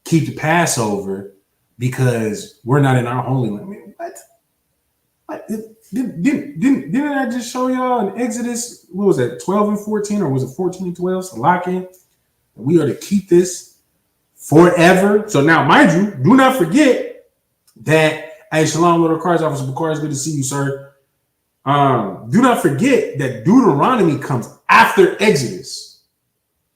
keep the Passover because we're not in our holy land." I mean, what? Didn't I just show y'all in Exodus? What was that? 12 and 14, or was it 14 and 12? Salakia. We are to keep this forever. So now, mind you, do not forget that. Hey, Shalom, Little Cars Officer Bakar, it's good to see you, sir. Do not forget that Deuteronomy comes after Exodus.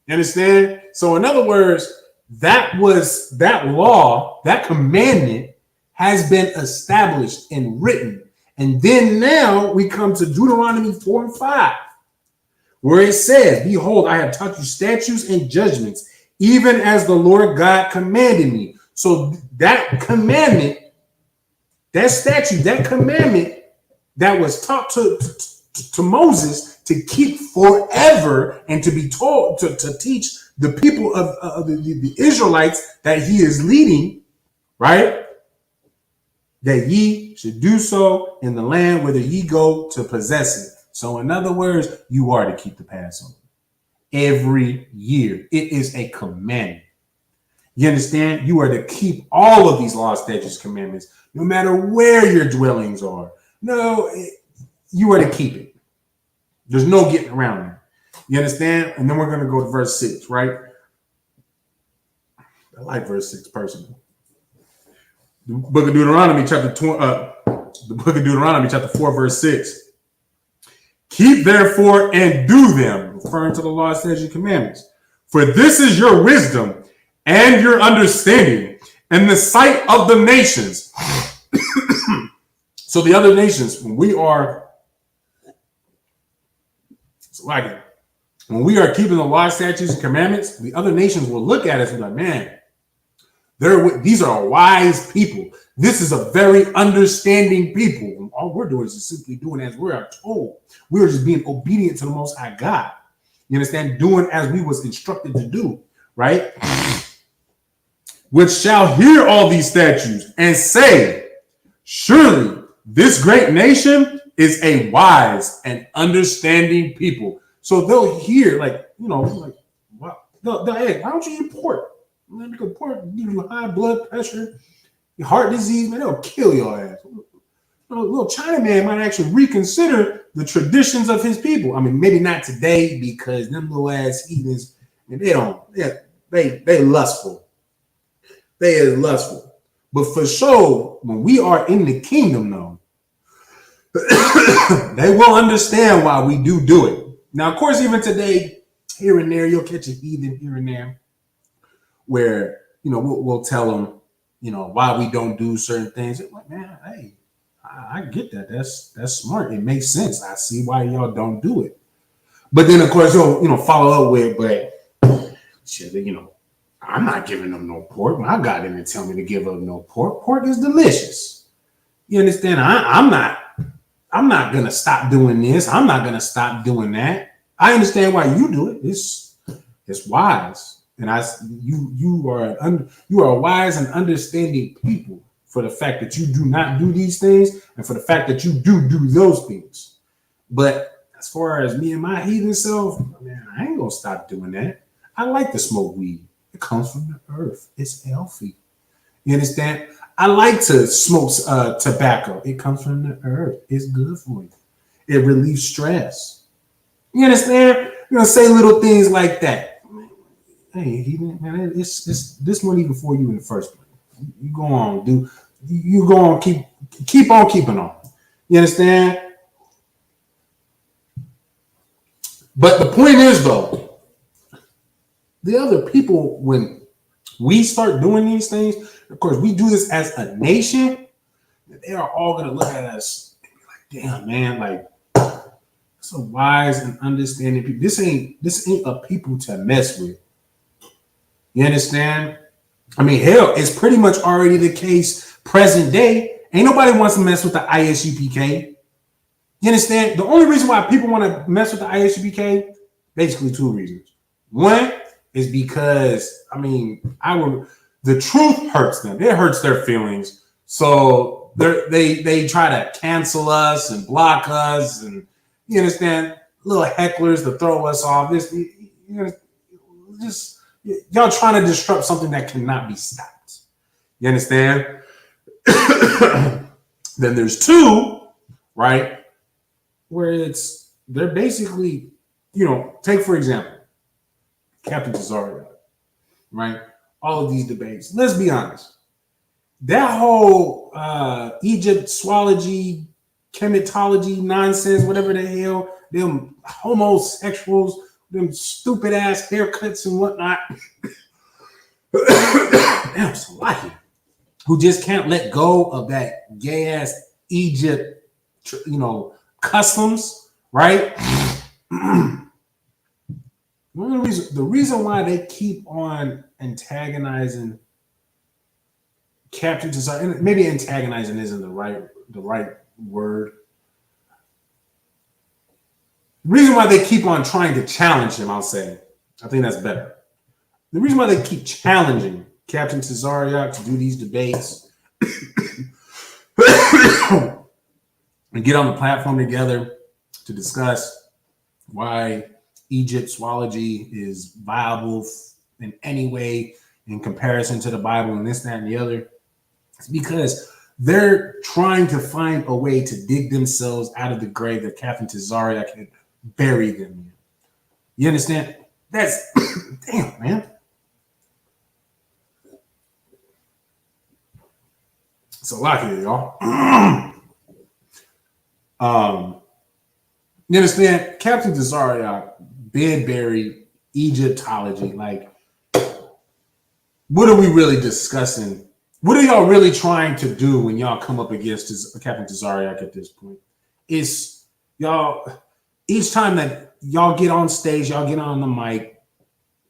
You understand? So in other words, that law, that commandment has been established and written. And then now we come to Deuteronomy 4 and 5, where it says, "Behold, I have taught you statutes and judgments, even as the Lord God commanded me." So that commandment, that statute, that commandment that was taught to Moses to keep forever and to be told to teach the people of the Israelites that he is leading, right? That ye should do so in the land whither ye go to possess it. So in other words, you are to keep the Passover every year. It is a commandment. You understand? You are to keep all of these laws, statutes, commandments, no matter where your dwellings are. No, you are to keep it. There's no getting around it. You understand? And then we're going to go to verse 6, right? I like verse 6 personally. The book of Deuteronomy, chapter 4, verse 6. "Keep therefore and do them," referring to the law, statutes, and commandments, "for this is your wisdom and your understanding in the sight of the nations." So the other nations, when we are keeping the law, statutes, and commandments, the other nations will look at us and be like, "Man, these are wise people. This is a very understanding people. And all we're doing is just simply doing as we are told. We're just being obedient to the Most High God. You understand? Doing as we was instructed to do, right? Which shall hear all these statutes and say, surely this great nation is a wise and understanding people." So they'll hear, like, you know, like, wow, hey, why don't you eat pork? Because pork give you high blood pressure, heart disease, man, they'll kill your ass. A little Chinaman might actually reconsider the traditions of his people. I mean, maybe not today, because them little ass heathens, and they lustful. They is lustful. But for sure, when we are in the kingdom, though, they will understand why we do it. Now, of course, even today, here and there, you'll catch a heathen here and there where, you know, we'll tell them, you know, why we don't do certain things. It's like, man, hey, I get that. That's smart. It makes sense. I see why y'all don't do it. But then, of course, you'll, you know, follow up with, but shit, you know, I'm not giving them no pork. My God didn't tell me to give up no pork. Pork is delicious. You understand? I'm not gonna stop doing this. I'm not gonna stop doing that. I understand why you do it. It's wise, and you are a wise and understanding people for the fact that you do not do these things, and for the fact that you do those things. But as far as me and my heathen self, man, I ain't gonna stop doing that. I like to smoke weed. It comes from the earth. It's healthy. You understand? I like to smoke tobacco. It comes from the earth. It's good for you. It relieves stress. You understand? You're gonna say little things like that. Hey, he didn't. Man, it's this wasn't even for you in the first place. You go on, do. You go on, keep on keeping on. You understand? But the point is, though, the other people, when we start doing these things, of course, we do this as a nation. They are all gonna look at us and be like, "Damn, man! Like, so wise and understanding people. This ain't a people to mess with." You understand? I mean, hell, it's pretty much already the case present day. Ain't nobody wants to mess with the ISUPK. You understand? The only reason why people want to mess with the ISUPK, basically two reasons. One is because, I mean, the truth hurts them. It hurts their feelings. So they try to cancel us and block us, and you understand, little hecklers to throw us off. Just y'all trying to disrupt something that cannot be stopped. You understand? Then there's two, right? Where they're basically, take for example, Captain Cesario, right? All of these debates. Let's be honest. That whole Egyptology, chematology nonsense, whatever the hell, them homosexuals, them stupid ass haircuts and whatnot. Damn, Salaki, who just can't let go of that gay ass Egypt, customs, right? The reason why they keep on antagonizing Captain Cesario, and maybe antagonizing isn't the right word. The reason why they keep on trying to challenge him, I'll say, I think that's better. The reason why they keep challenging Captain Cesario to do these debates and get on the platform together to discuss why Egyptology is viable in any way in comparison to the Bible and this, that, and the other. It's because they're trying to find a way to dig themselves out of the grave that Captain Cesario can bury them in. You understand? That's damn, man. It's a lot here, y'all. You understand? Captain Cesario been buried Egyptology. Like, what are we really discussing? What are y'all really trying to do when y'all come up against Captain Cesario at this point? It's y'all, each time that y'all get on stage, y'all get on the mic,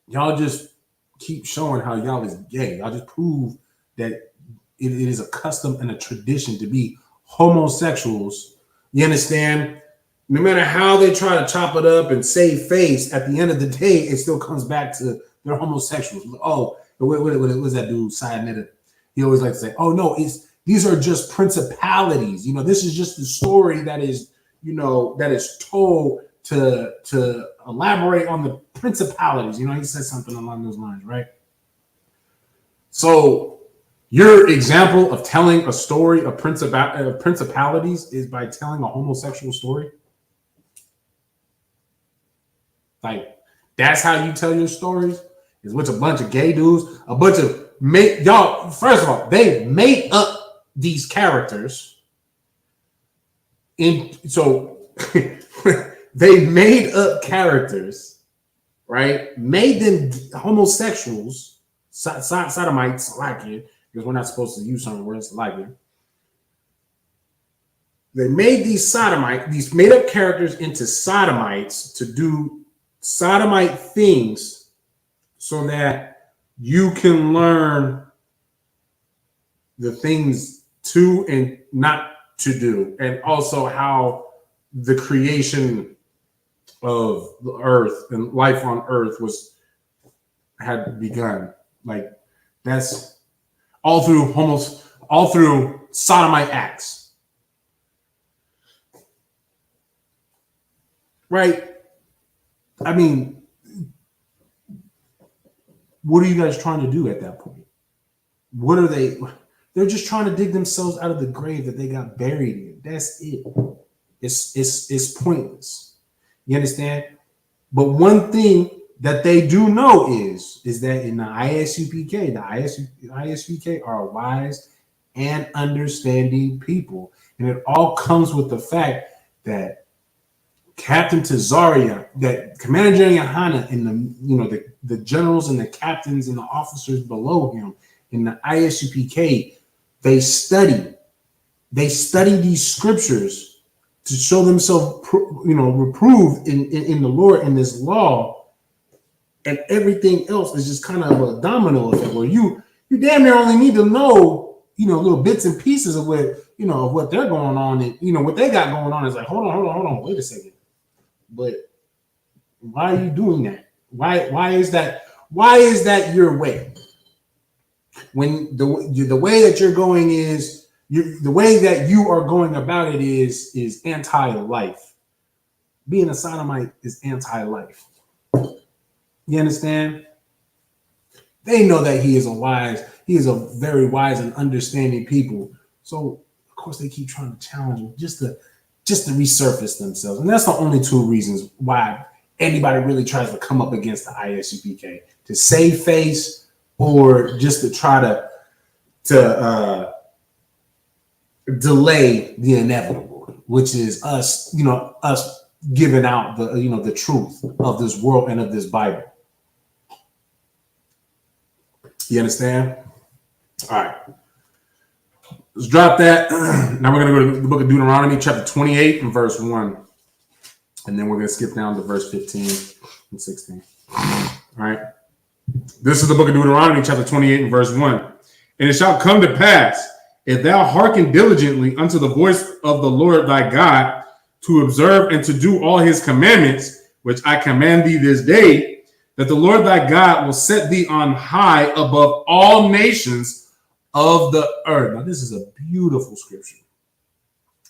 y'all just keep showing how y'all is gay. Y'all just prove that it is a custom and a tradition to be homosexuals. You understand? No matter how they try to chop it up and save face, at the end of the day, it still comes back to they're homosexuals. Oh, what was that dude side netted? He always likes to say, "Oh no, these are just principalities. This is just the story that is, that is told to elaborate on the principalities." He says something along those lines, right? So your example of telling a story of principalities is by telling a homosexual story. Like, that's how you tell your stories? Is with a bunch of gay dudes, a bunch of y'all. First of all, they made up these characters, so they made up characters, right? Made them homosexuals, sodomites, like it, because we're not supposed to use certain words like it. They made these made up characters into sodomites to do sodomite things so that you can learn the things to and not to do, and also how the creation of the earth and life on earth had begun. Like, that's all through sodomite acts. Right? I mean, what are you guys trying to do at that point? What are they? They're just trying to dig themselves out of the grave that they got buried in. That's it. It's pointless. You understand? But one thing that they do know is that in the ISUPK, the ISUPK are wise and understanding people. And it all comes with the fact that Captain Tazaria, that Commander General Yohana, and the generals and the captains and the officers below him in the ISUPK, they study these scriptures to show themselves, reproved in the Lord and this law, and everything else is just kind of a domino effect where you damn near only need to know, little bits and pieces of what they're going on, and what they got going on is like, hold on, wait a second. But why are you doing that? Why is that your way? When the way that you're going is the way that you are going about it is anti-life. Being a sodomite is anti-life. You understand? They know that he is a very wise and understanding people. So of course they keep trying to challenge him just to resurface themselves. And that's the only two reasons why anybody really tries to come up against the ISUPK, to save face or just to try to delay the inevitable, which is us giving out the truth of this world and of this Bible. You understand? All right. Let's drop that. Now we're going to go to the book of Deuteronomy, chapter 28 and verse 1. And then we're going to skip down to verse 15 and 16. All right. This is the book of Deuteronomy, chapter 28 and verse 1. And it shall come to pass, if thou hearken diligently unto the voice of the Lord thy God, to observe and to do all his commandments, which I command thee this day, that the Lord thy God will set thee on high above all nations of the earth. Now, this is a beautiful scripture,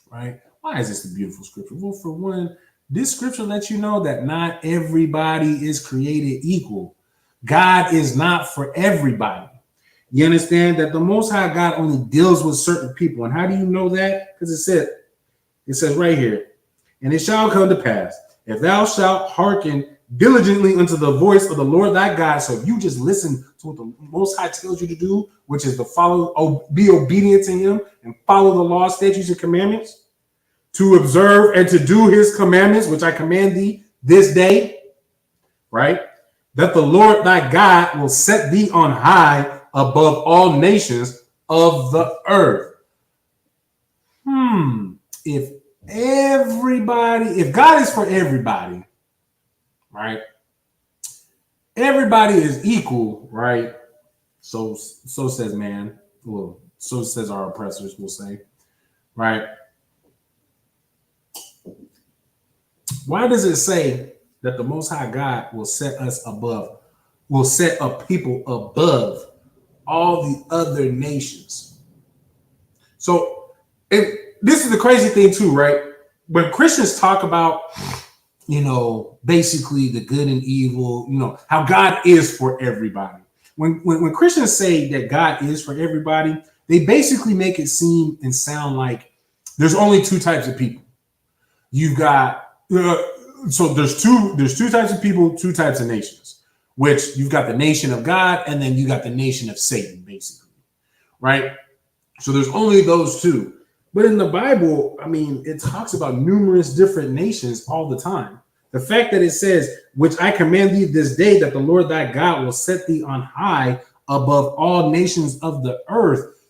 right? Why is this a beautiful scripture? Well, for one, this scripture lets you know that not everybody is created equal. God is not for everybody. You understand that the Most High God only deals with certain people. And how do you know that? Because it says right here, and it shall come to pass, if thou shalt hearken diligently unto the voice of the Lord thy God. So if you just listen to what the Most High tells you to do, which is to be obedient to him and follow the law, statutes, and commandments, to observe and to do his commandments, which I command thee this day, right? That the Lord thy God will set thee on high above all nations of the earth. If God is for everybody, right? Everybody is equal, right? So says man. Well, so says our oppressors, we'll say, right? Why does it say that the Most High God will set a people above all the other nations? So this is the crazy thing too, right? When Christians talk about, basically the good and evil, how God is for everybody. When Christians say that God is for everybody, they basically make it seem and sound like there's only two types of people. You've got so there's two types of people, two types of nations, which you've got the nation of God and then you got the nation of Satan, basically, right? So there's only those two. But in the Bible, it talks about numerous different nations all the time. The fact that it says, which I command thee this day, that the Lord thy God will set thee on high above all nations of the earth.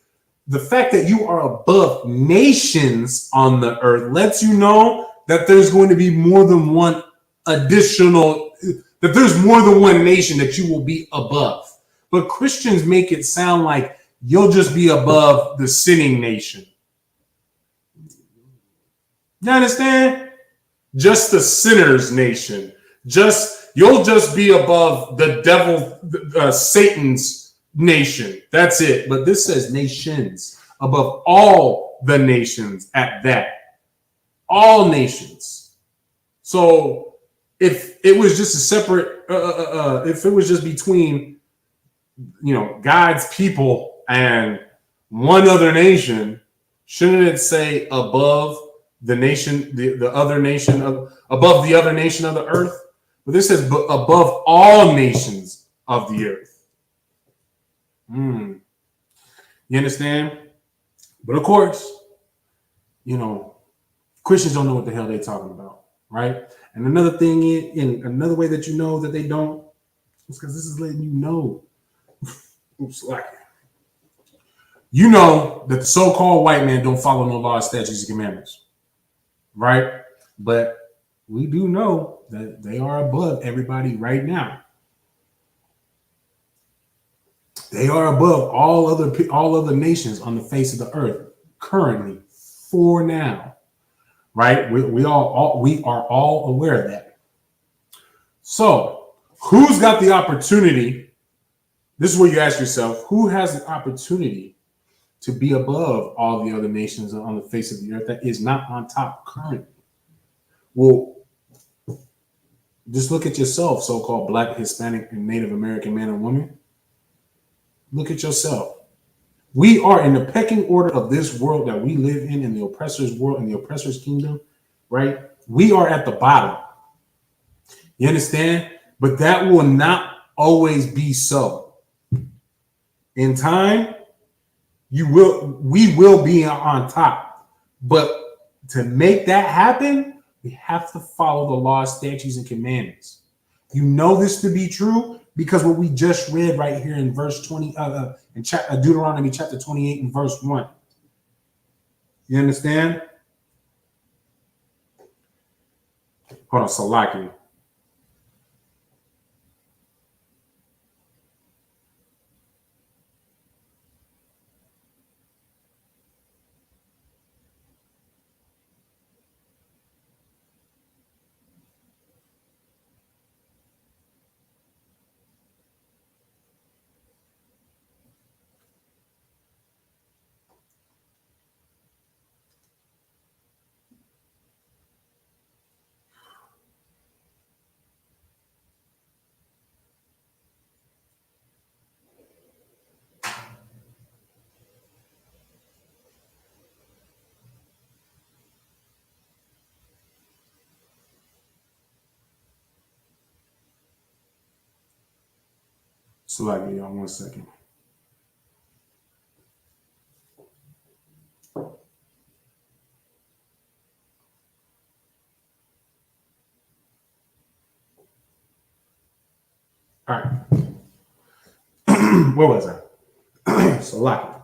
The fact that you are above nations on the earth lets you know that there's going to be more than one that there's more than one nation that you will be above. But Christians make it sound like you'll just be above the sinning nation. You understand? Just the sinner's nation. You'll just be above the devil, Satan's nation. That's it. But this says nations, above all the nations at that. All nations. So if it was just a separate, if it was just between, God's people and one other nation, shouldn't it say above the nation, the other nation of above the other nation of the earth? But this says above all nations of the earth. You understand? But of course, you know, Christians don't know what the hell they're talking about, right? And another thing, in another way that you know that they don't, is because this is letting you know. Oops, like you know that the so-called white man don't follow no laws, statutes, and commandments, right? But we do know that they are above everybody right now. They are above all other nations on the face of the earth currently, for now, right? We are all aware of that. So, who's got the opportunity? This is where you ask yourself, who has the opportunity to be above all the other nations on the face of the earth that is not on top currently? Well, just look at yourself, so-called Black, Hispanic, and Native American man and woman. Look at yourself. We are in the pecking order of this world that we live in the oppressor's world, in the oppressor's kingdom, right? We are at the bottom. You understand? But that will not always be so. In time, we will be on top. But to make that happen, we have to follow the laws, statutes, and commandments. You know this to be true because what we just read right here in verse 20, in Deuteronomy chapter 28 and verse 1. You understand? Hold on, Salaki. Salaki, y'all, 1 second. All right. Where was I? Salaki.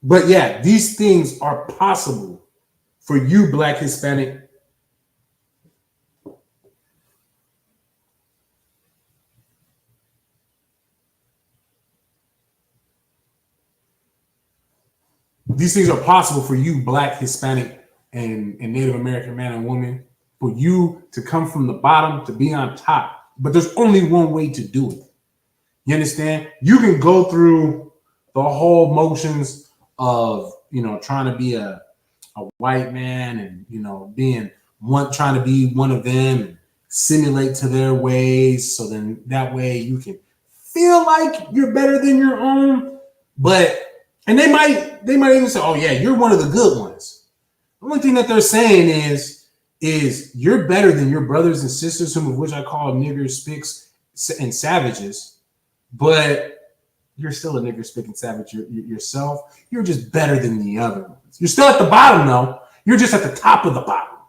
But yeah, these things are possible for you, Black, Hispanic. These things are possible for you, Black, Hispanic, and Native American man and woman, for you to come from the bottom to be on top. But there's only one way to do it. You understand? You can go through the whole motions of, trying to be a white man and, being trying to be one of them and simulate to their ways. So then that way you can feel like you're better than your own. And they might even say, oh yeah, you're one of the good ones. The only thing that they're saying is you're better than your brothers and sisters, some of which I call niggers, spicks, and savages, but you're still a nigger, spick, and savage yourself. You're just better than the other ones. You're still at the bottom though. You're just at the top of the bottom.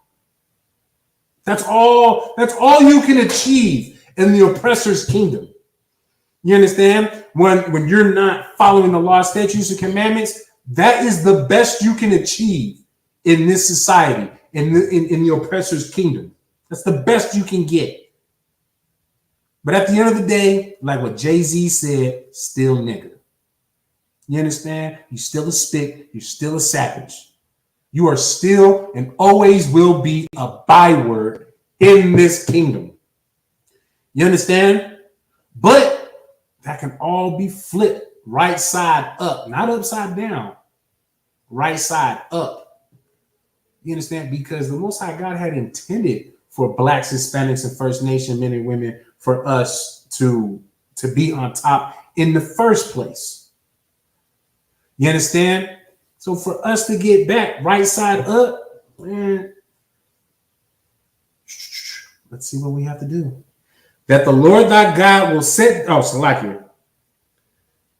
That's all you can achieve in the oppressor's kingdom. You understand? When you're not following the law, statutes, and commandments, that is the best you can achieve in this society, in the oppressor's kingdom. That's the best you can get. But at the end of the day, like what Jay-Z said, still nigger. You understand? You're still a spick. You're still a savage. You are still and always will be a byword in this kingdom. You understand? But that can all be flipped right side up, not upside down, right side up. You understand? Because the Most High God had intended for Blacks, Hispanics, and First Nation men and women for us to be on top in the first place. You understand? So for us to get back right side up, man, let's see what we have to do. That the Lord thy God will set, Salakia.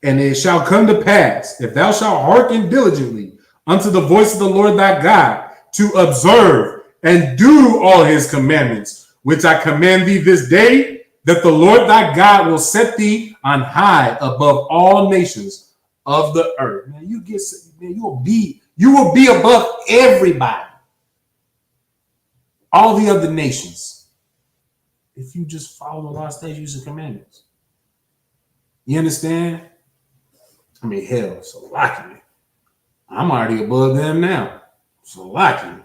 And it shall come to pass, if thou shalt hearken diligently unto the voice of the Lord thy God, to observe and do all his commandments, which I command thee this day, that the Lord thy God will set thee on high above all nations of the earth. Man, you will be above everybody, all the other nations, if you just follow the law, statutes, and commandments. You understand? I mean, hell, so lucky. I'm already above them now. So lucky.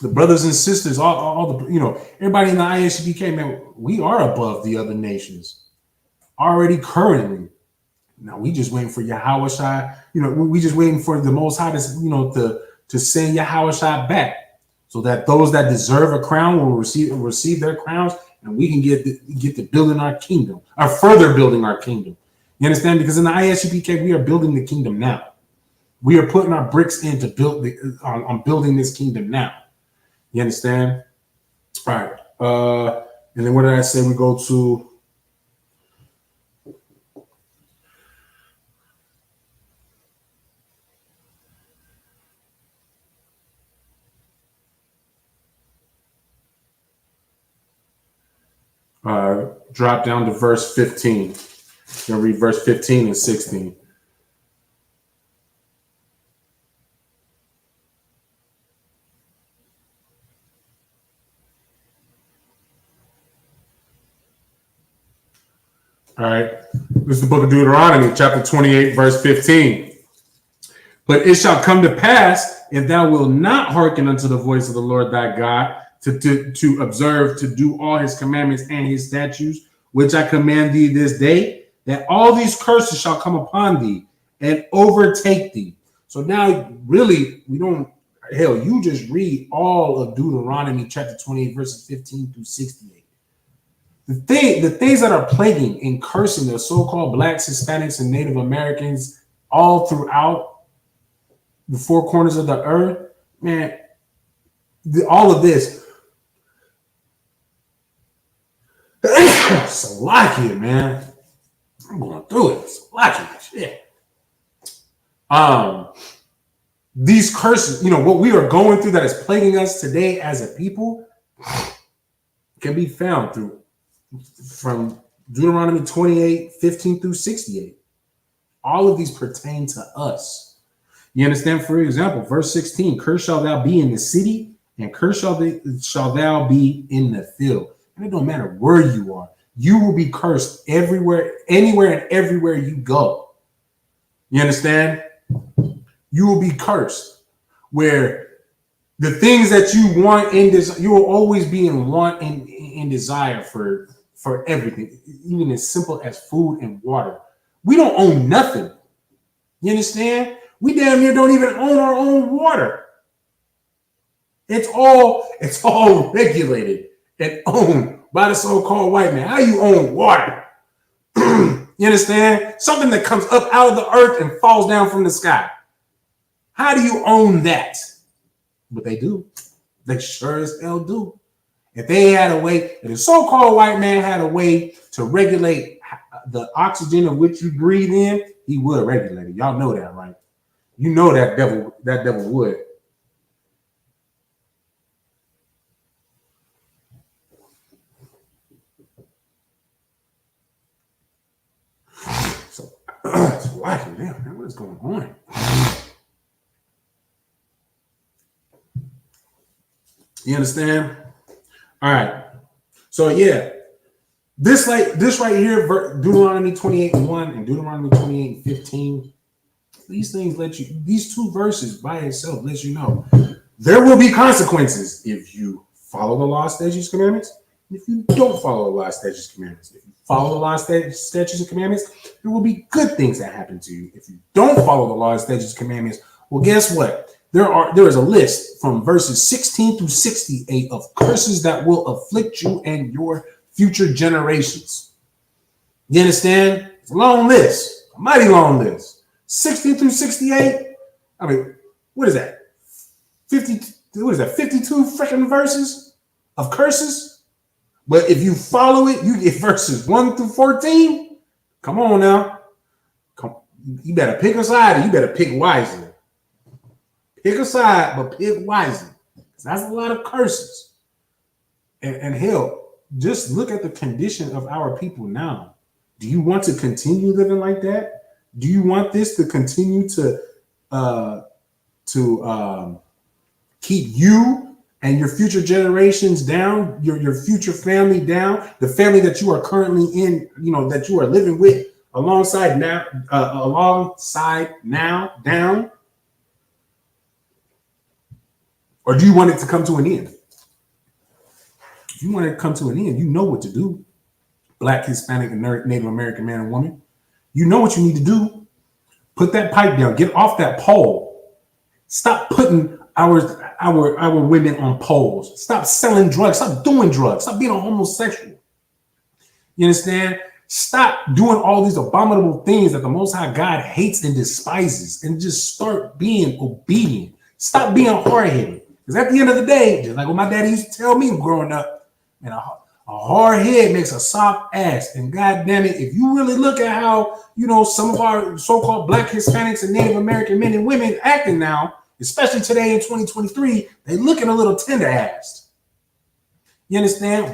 The brothers and sisters, all the, everybody in the ISUPK, man, we are above the other nations already currently. Now we just waiting for Yahushua, we just waiting for the Most High to send Yahushua back, so that those that deserve a crown will receive their crowns, and we can get to building our kingdom, or further building our kingdom. You understand? Because in the ISUPK, we are building the kingdom now. We are putting our bricks in to build on building this kingdom now. You understand? All right. And then what did I say? We go to drop down to verse 15. You're gonna read verse 15 and 16. All right. This is the book of Deuteronomy, chapter 28, verse 15. But it shall come to pass, if thou wilt not hearken unto the voice of the Lord thy God, to observe, to do all his commandments and his statutes, which I command thee this day, that all these curses shall come upon thee and overtake thee. So now, really, you just read all of Deuteronomy chapter 28, verses 15 through 68. The things that are plaguing and cursing the so-called blacks, Hispanics, and Native Americans all throughout the four corners of the earth, man, all of this. Salakia, man. I'm going through it. Salakia, shit. These curses, what we are going through that is plaguing us today as a people can be found from Deuteronomy 28, 15 through 68. All of these pertain to us. You understand? For example, verse 16, cursed shall thou be in the city, and cursed shall thou be in the field. And it don't matter where you are. You will be cursed everywhere, anywhere and everywhere you go. You understand? You will be cursed. Where the things that you want in this, you will always be in want and desire for everything, even as simple as food and water. We don't own nothing. You understand? We damn near don't even own our own water. It's all regulated and owned by the so-called white man. How you own water? You understand? Something that comes up out of the earth and falls down from the sky. How do you own that? But they do. They sure as hell do. If they had a way, if the so-called white man had a way to regulate the oxygen of which you breathe in, he would regulate it. Y'all know that, right? You know that devil would. So it's wacky, man. What is going on? You understand? All right. So yeah, this right here, Deuteronomy 28:1 and Deuteronomy 28:15. These things these two verses by itself lets you know there will be consequences if you follow the law, statutes, commandments. If you don't follow the law, statutes, commandments. If you follow the law, statutes, and commandments, there will be good things that happen to you. If you don't follow the law, statutes, commandments, well, guess what? There is a list from verses 16 through 68 of curses that will afflict you and your future generations. You understand? It's a long list, a mighty long list. 60 through 68. I mean, what is that? 50, what is that? 52 freaking verses of curses? But if you follow it, you get verses 1 through 14. Come on now. You better pick a side and you better pick wisely. Pick a side, but pick wisely. That's a lot of curses. And hell, just look at the condition of our people now. Do you want to continue living like that? Do you want this to continue to keep you and your future generations down, your future family down, the family that you are currently in, that you are living with alongside now down? Or do you want it to come to an end? If you want it to come to an end, you know what to do. Black, Hispanic, and Native American man and woman. You know what you need to do. Put that pipe down. Get off that pole. Stop putting our women on poles. Stop selling drugs. Stop doing drugs. Stop being a homosexual. You understand? Stop doing all these abominable things that the Most High God hates and despises, and just start being obedient. Stop being hard-headed. Because at the end of the day, just like what my daddy used to tell me growing up, man, a hard head makes a soft ass. And God damn it, if you really look at how, some of our so-called Black, Hispanics, and Native American men and women acting now, especially today in 2023, they looking a little tender-assed. You understand?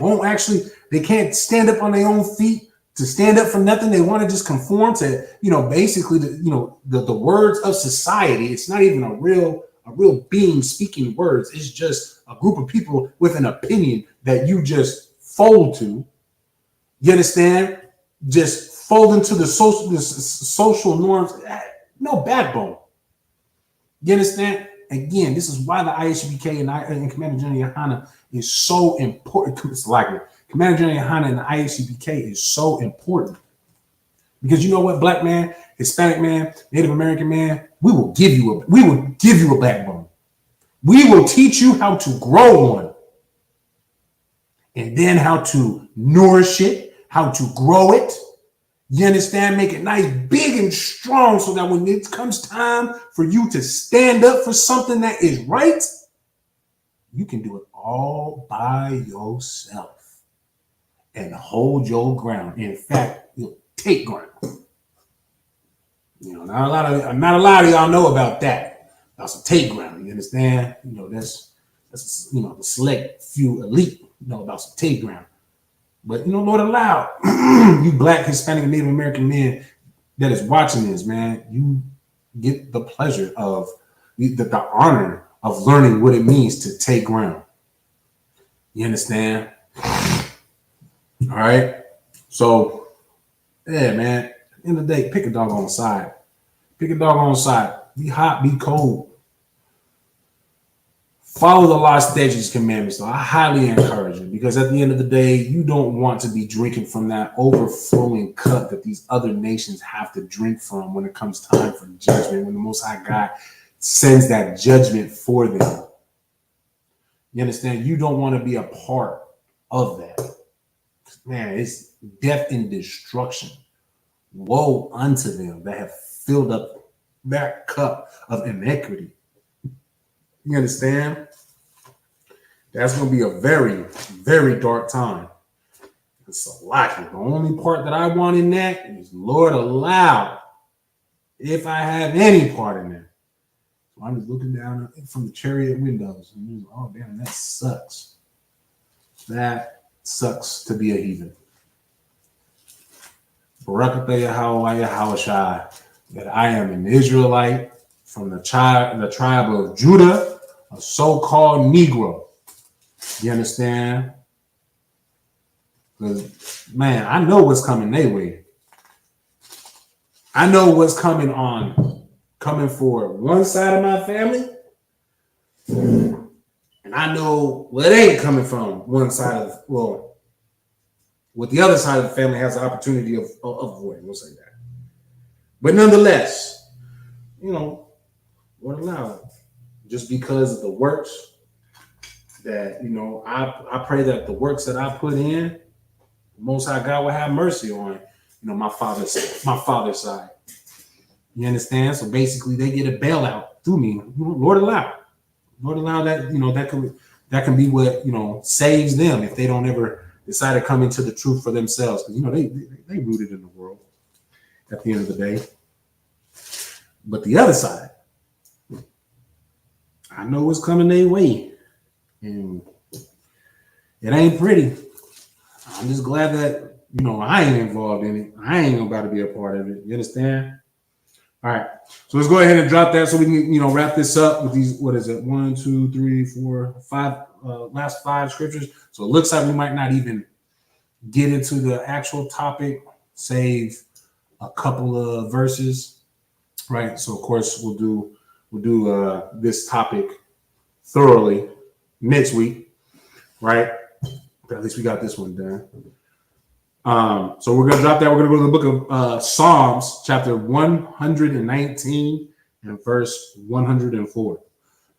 They can't stand up on their own feet to stand up for nothing. They want to just conform to, basically the words of society. It's not even a real being speaking words. It's just a group of people with an opinion that you just fold to. You understand? Just fold into the social norms. No backbone. You understand? Again, this is why the ISUPK and Commander General Yohana is so important. It's like Commander General Yohana and the ISUPK is so important. Because you know what, Black man, Hispanic man, Native American man, we will give you a backbone. We will teach you how to grow one. And then how to nourish it, how to grow it. You understand? Make it nice, big, and strong so that when it comes time for you to stand up for something that is right, you can do it all by yourself and hold your ground. In fact, you'll take ground. Not a lot of y'all know about that. About some take ground. You understand? That's the select few elite know about some take ground. But Lord allow you Black, Hispanic, and Native American men that is watching this, man, you get the pleasure of the honor of learning what it means to take ground. You understand? All right. So, yeah, man. At the end of the day, pick a dog on the side. Pick a dog on the side. Be hot, be cold. Follow the law, statutes, commandments. So I highly encourage it, because at the end of the day, you don't want to be drinking from that overflowing cup that these other nations have to drink from when it comes time for judgment, when the Most High God sends that judgment for them. You understand? You don't want to be a part of that. Man, it's death and destruction. Woe unto them that have filled up that cup of iniquity. You understand? That's going to be a very, very dark time. It's a lot. The only part that I want in that is, Lord, allow, if I have any part in that. So I'm just looking down from the chariot windows and oh, damn, that sucks. That sucks to be a heathen. Barakatha Yahweh Yahushai, that I am an Israelite from the tribe of Judah, a so-called Negro. You understand? Because, man, I know what's coming their way. I know what's coming for one side of my family. And I know what ain't coming from one side of, what the other side of the family has the opportunity of avoiding. We'll say that. But nonetheless, what allowed? Just because of the works that, I pray that the works that I put in, the Most High God will have mercy on. my father's side. You understand? So basically, they get a bailout through me. Lord allow that, that can be what, saves them if they don't ever decide to come into the truth for themselves. Because, they rooted in the world at the end of the day. But the other side, I know what's coming their way. And it ain't pretty. I'm just glad that, I ain't involved in it. I ain't about to be a part of it. You understand? All right. So let's go ahead and drop that so we can, wrap this up with these, what is it? 1, 2, 3, 4, 5, last 5 scriptures. So it looks like we might not even get into the actual topic, save a couple of verses, right? So of course we'll do this topic thoroughly next week, right? But at least we got this one done. So we're going to drop that. We're going to go to the book of Psalms, chapter 119 and verse 104.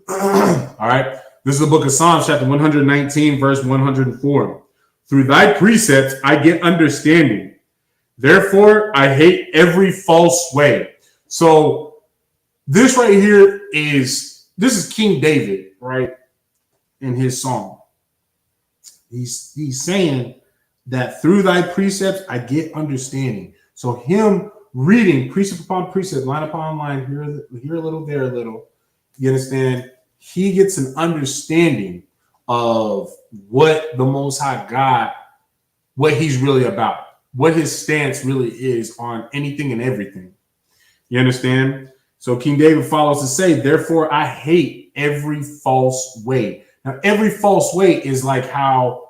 All right. This is the book of Psalms, chapter 119, verse 104. Through thy precepts, I get understanding. Therefore, I hate every false way. So this right here this is King David, right? In his psalm. He's saying that through thy precepts, I get understanding. So him reading precept upon precept, line upon line, here a little, there a little, you understand? He gets an understanding of what the Most High God, what he's really about, what his stance really is on anything and everything. You understand? So King David follows to say, therefore, I hate every false way. Now, every false way is like how,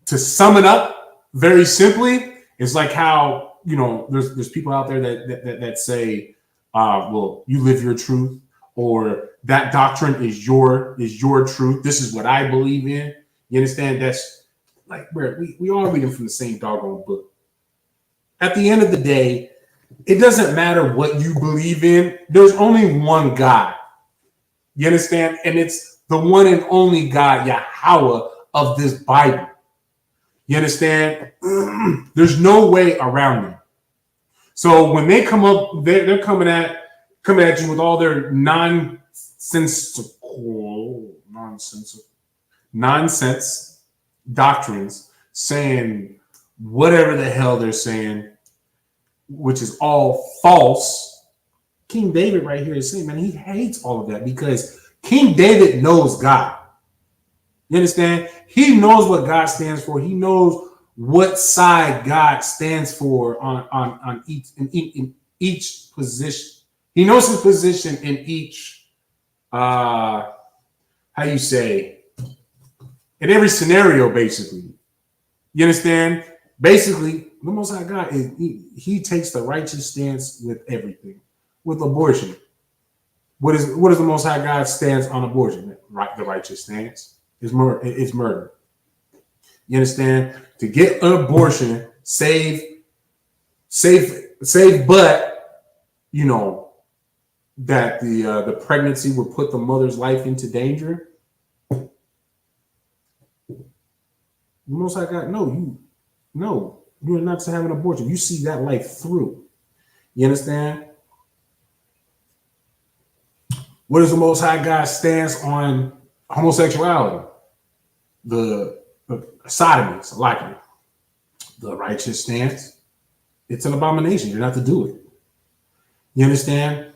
to sum it up very simply, it's like how, there's people out there that say, well, you live your truth, or that doctrine is your truth. This is what I believe in. You understand? That's like we all reading from the same doggone book. At the end of the day, it doesn't matter what you believe in. There's only one God. You understand? And it's the one and only God, Yahweh, of this Bible. You understand? There's no way around it. So when they come up, they're coming at you with all their nonsense doctrines, saying whatever the hell they're saying, which is all false. King David right here is saying, man, he hates all of that because King David knows God. You understand? He knows what God stands for. He knows what side God stands for on each position. He knows his position in each in every scenario, basically. You understand? Basically, the Most High God he takes the righteous stance with everything, with abortion. What is the Most High God's stance on abortion? Right, the righteous stance. It's murder. You understand? To get an abortion, save, but that the pregnancy would put the mother's life into danger. The Most High God, you are not to have an abortion. You see that life through. You understand? What is the Most High God's stance on homosexuality? The sodomy, it's likely. The righteous stance, it's an abomination. You're not to do it. You understand?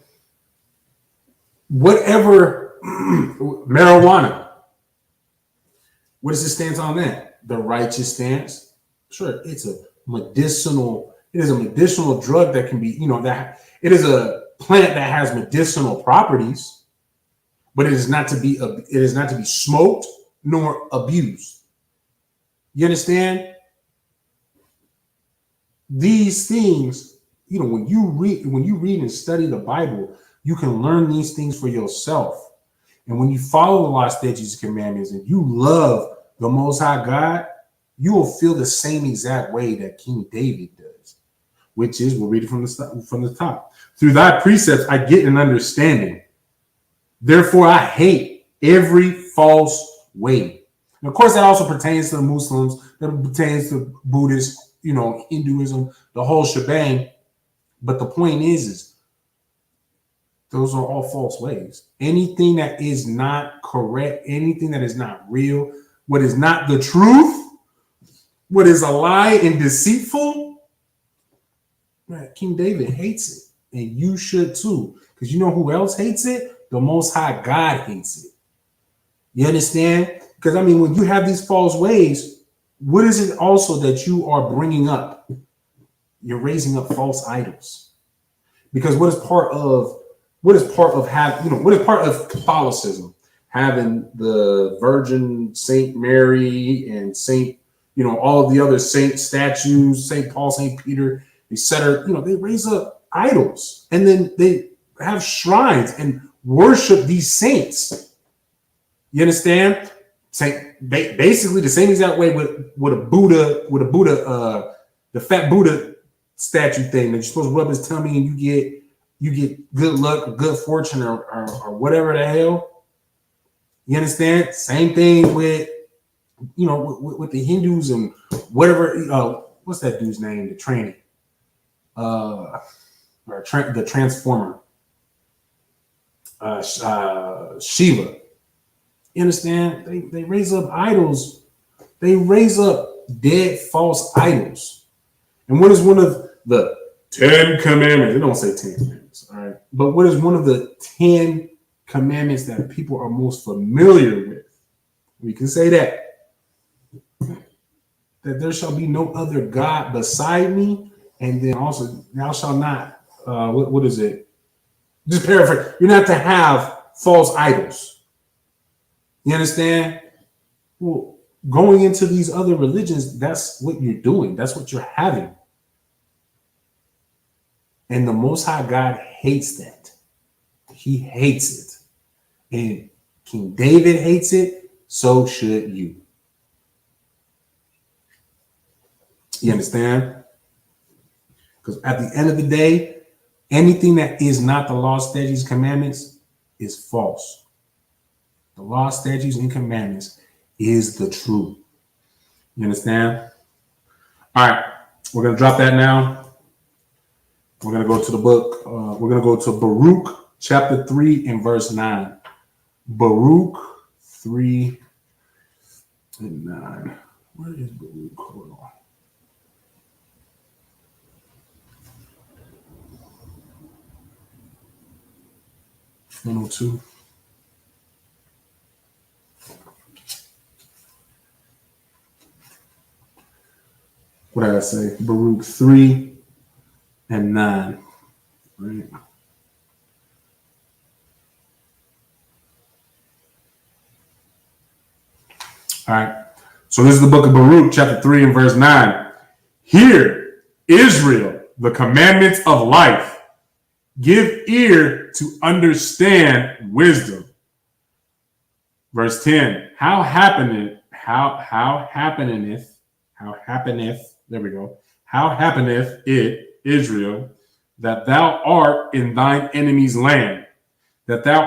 Whatever, marijuana, what is the stance on that? The righteous stance? Sure, it is a medicinal drug that can be, that it is a plant that has medicinal properties, but it is not to be smoked nor abused. You understand? These things, when you read and study the Bible, you can learn these things for yourself. And when you follow the law, statutes, and commandments, and you love the Most High God, you will feel the same exact way that King David does, which is, we'll read it from the top. Through thy precepts, I get an understanding. Therefore, I hate every false way. And of course, that also pertains to the Muslims, that pertains to Buddhists, Hinduism, the whole shebang. But the point is those are all false ways. Anything that is not correct, anything that is not real, what is not the truth, what is a lie and deceitful, man, King David hates it. And you should too. Because you know who else hates it? The Most High God hates it. You understand? Because, I mean, when you have these false ways, what is it also that you are bringing up? You're raising up false idols. Because what is part of Catholicism? Having the Virgin Saint Mary and Saint, all of the other saint statues, Saint Paul, Saint Peter, etc. They raise up idols and then they have shrines and worship these saints. You understand? Basically the same exact way with a Buddha, the fat Buddha statue thing that you're supposed to rub his tummy and you get good luck or good fortune or whatever the hell. You understand? Same thing with with the Hindus and whatever. What's that dude's name? The tranny, the transformer, Shiva. You understand? They raise up idols. They raise up dead false idols. And what is one of the 10 commandments? They don't say 10 commandments, all right? But what is one of the 10 commandments that people are most familiar with? We can say that there shall be no other God beside me, and then also thou shalt not. What is it? Just paraphrase. You're not to have false idols. You understand? Well, going into these other religions, that's what you're doing. That's what you're having. And the Most High God hates that. He hates it. And King David hates it. So should you. You understand? Because at the end of the day, anything that is not the law, statutes, commandments is false. The law, statutes, and commandments is the truth. You understand? All right. We're going to drop that now. We're going to go to the book. We're going to go to Baruch chapter 3 and verse 9. Baruch 3 and 9. Where is Baruch? Hold on. (102). What did I say? Baruch 3 and 9. Right. All right. So this is the book of Baruch, chapter 3 and verse 9. Hear, Israel, the commandments of life. Give ear to understand wisdom. Verse 10. How happeneth, there we go. How happeneth it, Israel, that thou art in thine enemy's land, that thou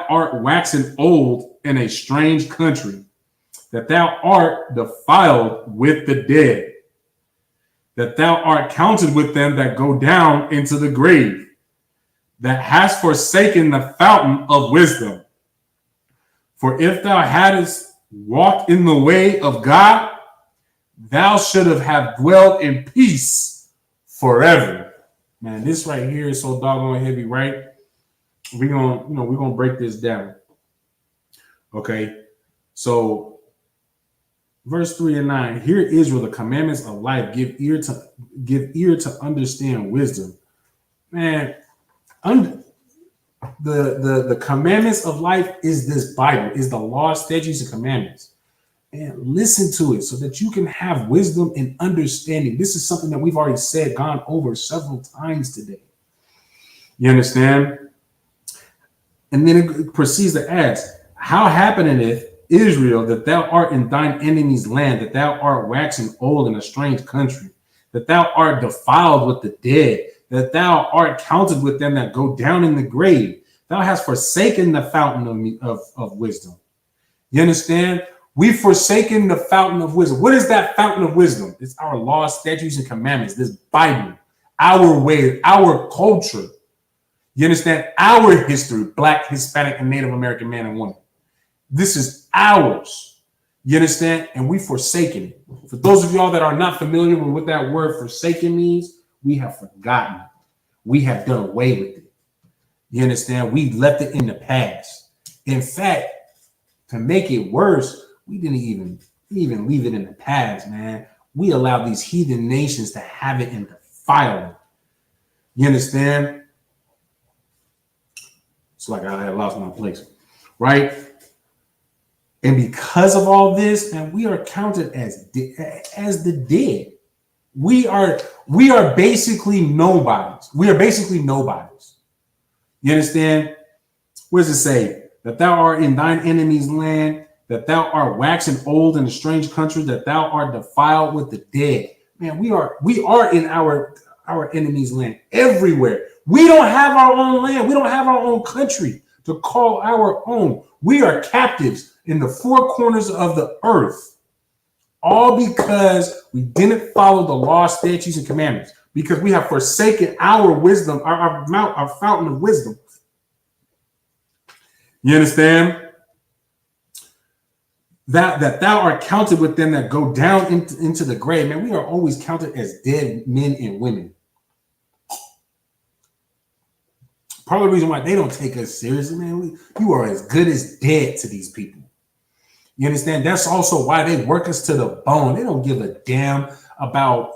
art waxen old in a strange country, that thou art defiled with the dead, that thou art counted with them that go down into the grave, that hast forsaken the fountain of wisdom. For if thou hadst walked in the way of God, thou should have dwelt in peace forever. Man, this right here is so doggone heavy, right? We're gonna break this down. Okay, so verse 3 and 9. Hear, Israel, the commandments of life. Give ear to understand wisdom. Man, the commandments of life is this Bible, is the law, statutes, and commandments. And listen to it so that you can have wisdom and understanding. This is something that we've already gone over several times today. You understand? And then it proceeds to ask, how happeneth, Israel, that thou art in thine enemy's land, that thou art waxing old in a strange country, that thou art defiled with the dead, that thou art counted with them that go down in the grave. Thou hast forsaken the fountain of wisdom. You understand? We've forsaken the fountain of wisdom. What is that fountain of wisdom? It's our laws, statutes, and commandments. This Bible, our way, our culture. You understand? Our history, Black, Hispanic, and Native American man and woman. This is ours. You understand? And we forsaken it. For those of y'all that are not familiar with what that word forsaken means, we have forgotten it. We have done away with it. You understand? We left it in the past. In fact, to make it worse, we didn't even leave it in the past, man. We allowed these heathen nations to have it and defile it. You understand? It's like I had lost my place, right? And because of all this, man, we are counted as the dead. We are basically nobodies. We are basically nobodies. You understand? What does it say? That thou art in thine enemy's land, that thou art waxing old in a strange country, that thou art defiled with the dead. Man, we are in our enemy's land everywhere. We don't have our own land. We don't have our own country to call our own. We are captives in the four corners of the earth, all because we didn't follow the law, statutes, and commandments, because we have forsaken our wisdom, our fountain of wisdom. You understand? That thou art counted with them that go down into the grave. Man, we are always counted as dead men and women. Part of the reason why they don't take us seriously, man, you are as good as dead to these people. You understand? That's also why they work us to the bone. They don't give a damn about,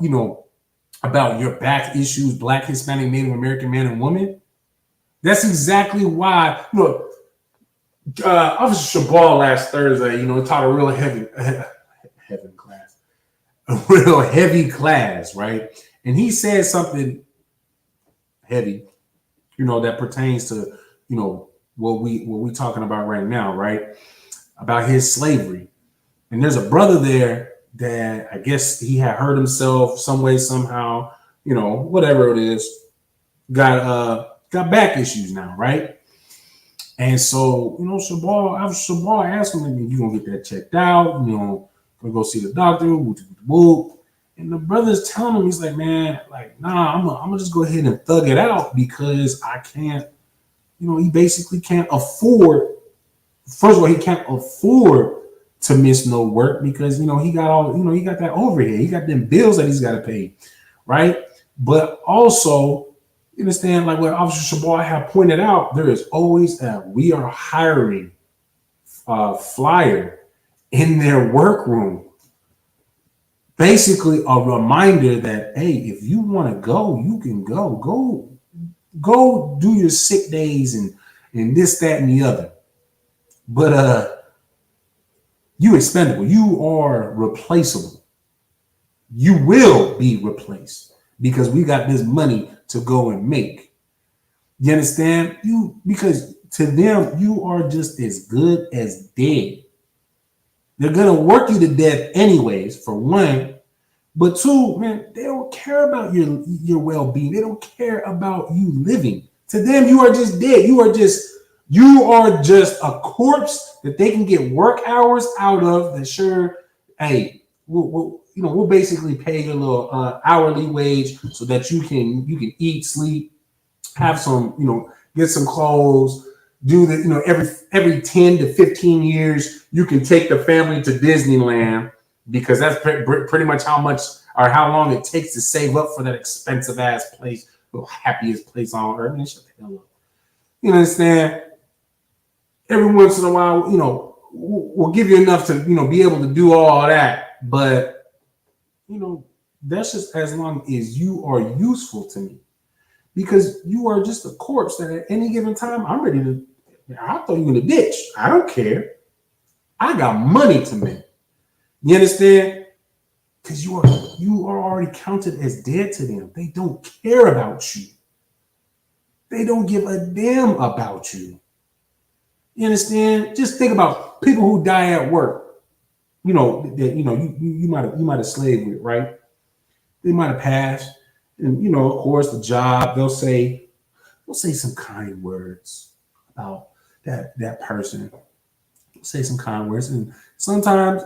about your back issues, Black, Hispanic, Native American man and woman. That's exactly why, look, Officer Shabal last Thursday, taught a real heavy class, right? And he said something heavy, that pertains to, what we talking about right now, right? About his slavery. And there's a brother there that I guess he had hurt himself some way, somehow, whatever it is, got back issues now, right? And so, Shabal asked him, you gonna get that checked out, gonna go see the doctor, and the brother's telling him, he's like, man, like, nah, I'm gonna just go ahead and thug it out because I can't, he basically can't afford. First of all, he can't afford to miss no work because he got he got that overhead, he got them bills that he's got to pay, right? But also, you understand, like what Officer Shabal had pointed out, there is always a we are hiring flyer in their workroom. Basically, a reminder that, hey, if you want to go, you can go. Go do your sick days and this, that, and the other. But you expendable. You are replaceable. You will be replaced because we got this money to go and make. You understand? Because to them, you are just as good as dead. They're gonna work you to death anyways, for one. But two, man, they don't care about your well-being. They don't care about you living. To them, you are just dead. You are just a corpse that they can get work hours out of. That sure, hey, we'll basically pay your little hourly wage so that you can eat, sleep, have some, get some clothes, do the, every 10 to 15 years, you can take the family to Disneyland because that's pretty much how much or how long it takes to save up for that expensive ass place, the happiest place on earth. Man, shut the hell up. You understand? Every once in a while, we'll give you enough to, be able to do all that. But, that's just as long as you are useful to me. Because you are just a corpse that at any given time, I'm ready to, I'll throw you in the ditch. I don't care. I got money to make. You understand? Because you are already counted as dead to them. They don't care about you. They don't give a damn about you. You understand? Just think about people who die at work. You might have slaved with, right? They might have passed, and of course, the job. They'll say some kind words about that person. say some kind words, and sometimes,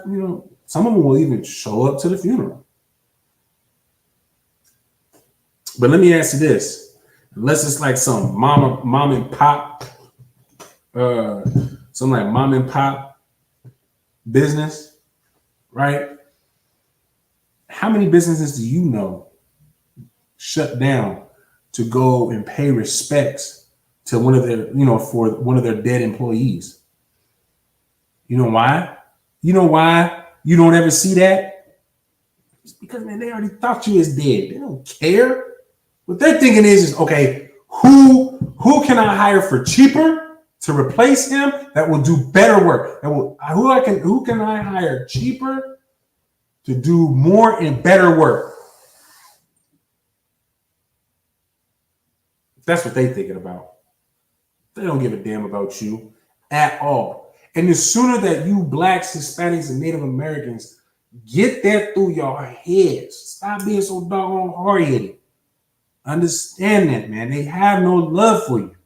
some of them will even show up to the funeral. But let me ask you this: unless it's like some mom and pop, some like mom and pop business, right? How many businesses do you know shut down to go and pay respects to one of their, for one of their dead employees? You know why? You know why you don't ever see that? It's because, man, they already thought you was dead. They don't care. What they're thinking is okay, who can I hire for cheaper to replace him that will do better work? Who can I hire cheaper to do more and better work? That's what they're thinking about. They don't give a damn about you at all. And the sooner that you blacks, Hispanics, and Native Americans get that through your heads, stop being so doggone hard-headed. Understand that, man. They have no love for you.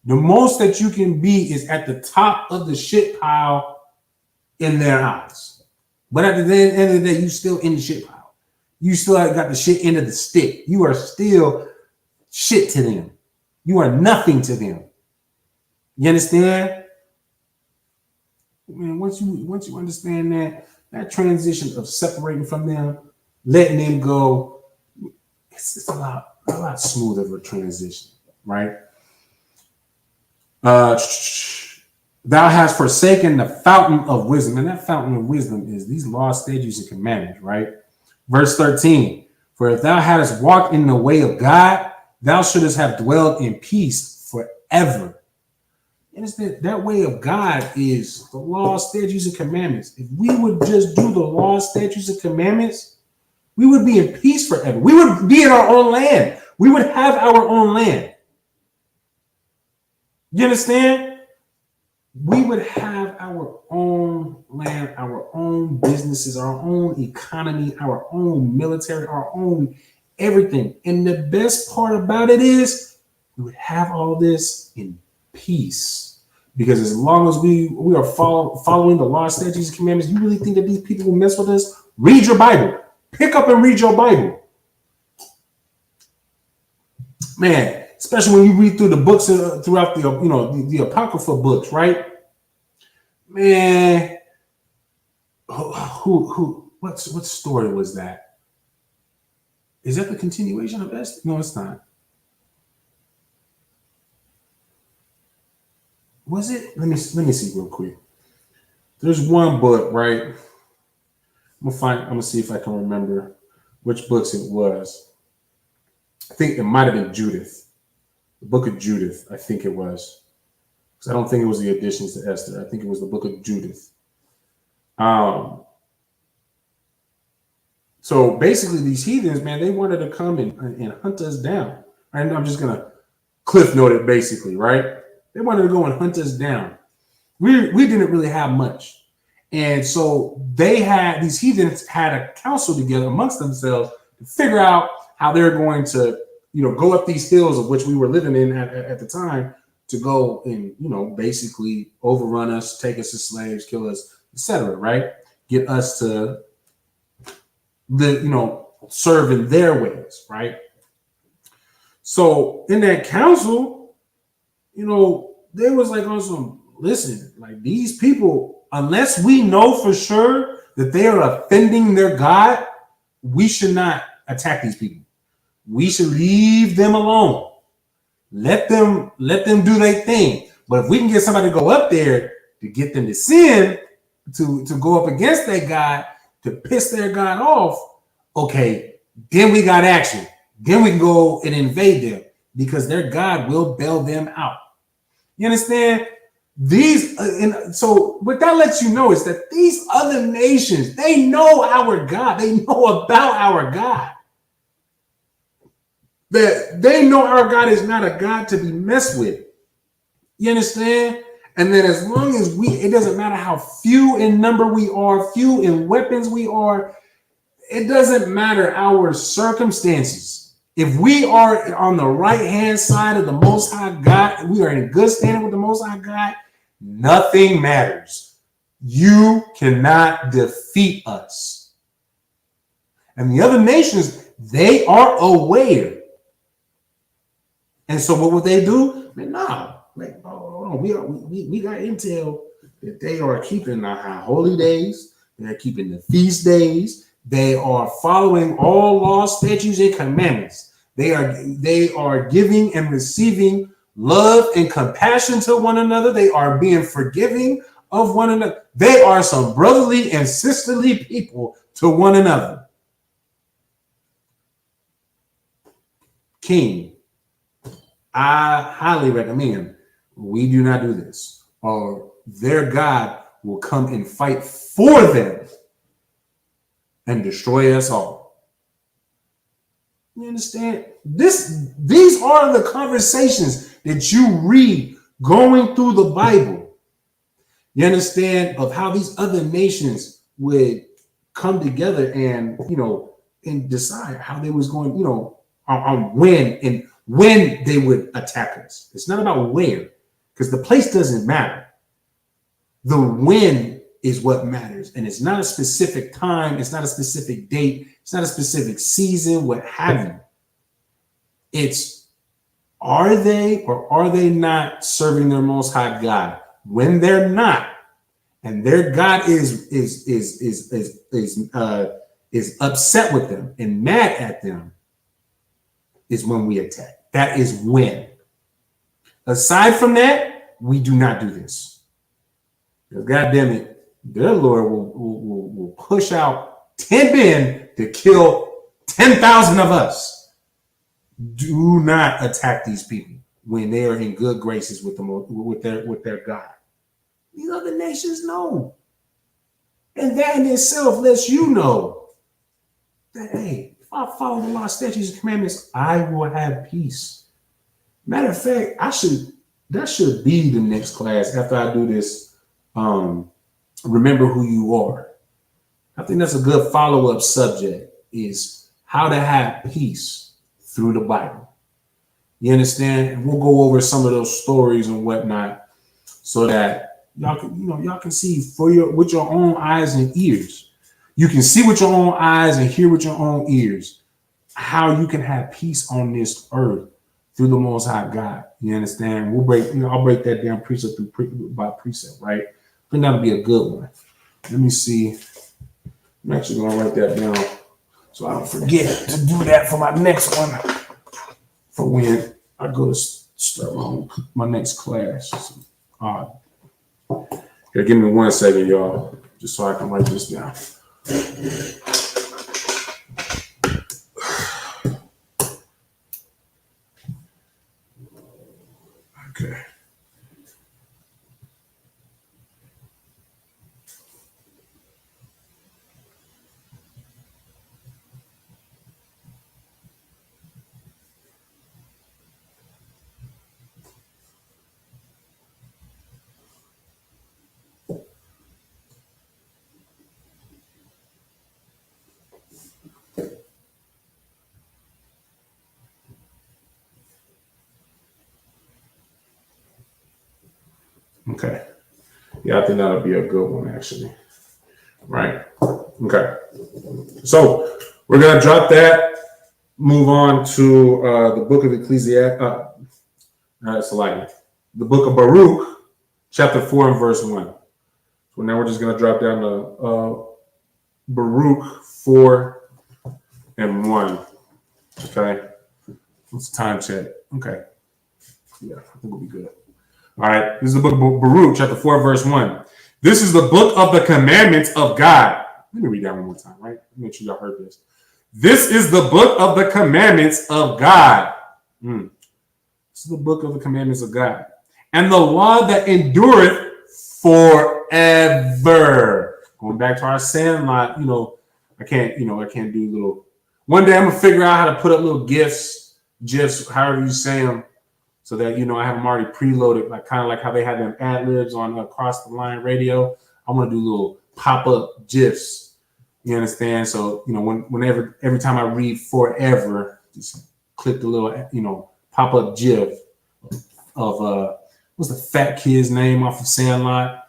The most that you can be is at the top of the shit pile in their eyes. But at the end of the day, you still in the shit pile. You still got the shit end of the stick. You are still shit to them. You are nothing to them. You understand? Man, once you understand that transition of separating from them, letting them go, it's a lot smoother of a transition, right? Thou hast forsaken the fountain of wisdom, and that fountain of wisdom is these laws, statutes, and commandments, right? Verse 13, for if thou hadst walked in the way of God, thou shouldest have dwelled in peace forever. And it's that way of God is the laws, statutes, and commandments. If we would just do the laws, statutes, and commandments, we would be in peace forever. We would be in our own land. We would have our own land. You understand? We would have our own land, our own businesses, our own economy, our own military, our own everything. And the best part about it is we would have all this in peace. Because as long as we are following the law, statutes, and commandments, you really think that these people will mess with us? Read your Bible. Pick up and read your Bible. Man, especially when you read through the books throughout the apocryphal books, right? Man, what story was that? Is that the continuation of Esther? No, it's not. Was it? Let me see real quick. There's one book, right? I'm gonna see if I can remember which books it was. I think it might have been Judith, the book of Judith. I think it was, because I don't think it was the additions to Esther. I think it was the book of Judith. So basically, these heathens, man, they wanted to come and hunt us down. And I'm just gonna cliff note it basically, right? They wanted to go and hunt us down. We didn't really have much. And so these heathens had a council together amongst themselves to figure out how they're going to, go up these hills of which we were living in at the time to go and, basically overrun us, take us as slaves, kill us, etc. Right? Get us to serve in their ways, right? So in that council, they was like on some, listen, like these people, unless we know for sure that they are offending their God, we should not attack these people. We should leave them alone. Let them do their thing. But if we can get somebody to go up there to get them to sin, to go up against their God, to piss their God off, okay, then we got action. Then we can go and invade them because their God will bail them out. You understand? So what that lets you know is that these other nations, they know our God. They know about our God. That they know our God is not a God to be messed with. You understand? And then as long as it doesn't matter how few in number we are, few in weapons we are, it doesn't matter our circumstances. If we are on the right-hand side of the Most High God, we are in good standing with the Most High God, nothing matters. You cannot defeat us. And the other nations, they are aware. And so what would they do? Nah, like, hold on. We got intel that they are keeping our holy days. They're keeping the feast days. They are following all laws, statutes, and commandments. They are giving and receiving love and compassion to one another. They are being forgiving of one another. They are some brotherly and sisterly people to one another. King, I highly recommend we do not do this, or their God will come and fight for them and destroy us all. You understand? These are the conversations that you read going through the Bible. You understand of how these other nations would come together and, and decide how they was going, on when they would attack us. It's not about where, because the place doesn't matter. The when is what matters. And it's not a specific time. It's not a specific date. It's not a specific season, what have you. It's, are they or are they not serving their Most High God? When they're not, and their God is upset with them and mad at them, is when we attack. That is when. Aside from that, we do not do this. Because God damn it, their Lord will push out 10 men to kill 10,000 of us. Do not attack these people when they are in good graces with them, with their God. These other nations know. And that in itself lets you know that, hey, if I follow the law, statutes, and commandments, I will have peace. Matter of fact, that should be the next class after I do this. Remember who you are. I think that's a good follow-up subject, is how to have peace through the Bible. You understand? And we'll go over some of those stories and whatnot so that y'all can see with your own eyes and ears. You can see with your own eyes and hear with your own ears how you can have peace on this earth through the Most High God. You understand? I'll break that down precept by precept, right? I think that'll be a good one. Let me see. I'm actually going to write that down so I don't forget to do that for my next one, for when I go to start my next class. So, here, give me 1 second, y'all, just so I can write this down. Okay. Okay. Yeah, I think that'll be a good one, actually. Right. Okay. So we're going to drop that, move on to the book of Ecclesiastes. The book of Baruch, chapter 4 and verse 1. So now we're just going to drop down to Baruch 4 and 1. Okay. What's the time check? Okay. Yeah, I think we'll be good. All right. This is the book of Baruch, chapter 4, verse 1. This is the book of the commandments of God. Let me read that one more time, right? Make sure y'all heard this. This is the book of the commandments of God. This is the book of the commandments of God. And the law that endureth forever. Going back to our sandlot, I can't do little. One day I'm going to figure out how to put up little GIFs, however you say them, so that, I have them already preloaded, kind of like how they have them ad-libs on Across the Line Radio. I'm going to do little pop-up GIFs. You understand? So, every time I read forever, just click the little, pop-up GIF of, what's the fat kid's name off of Sandlot?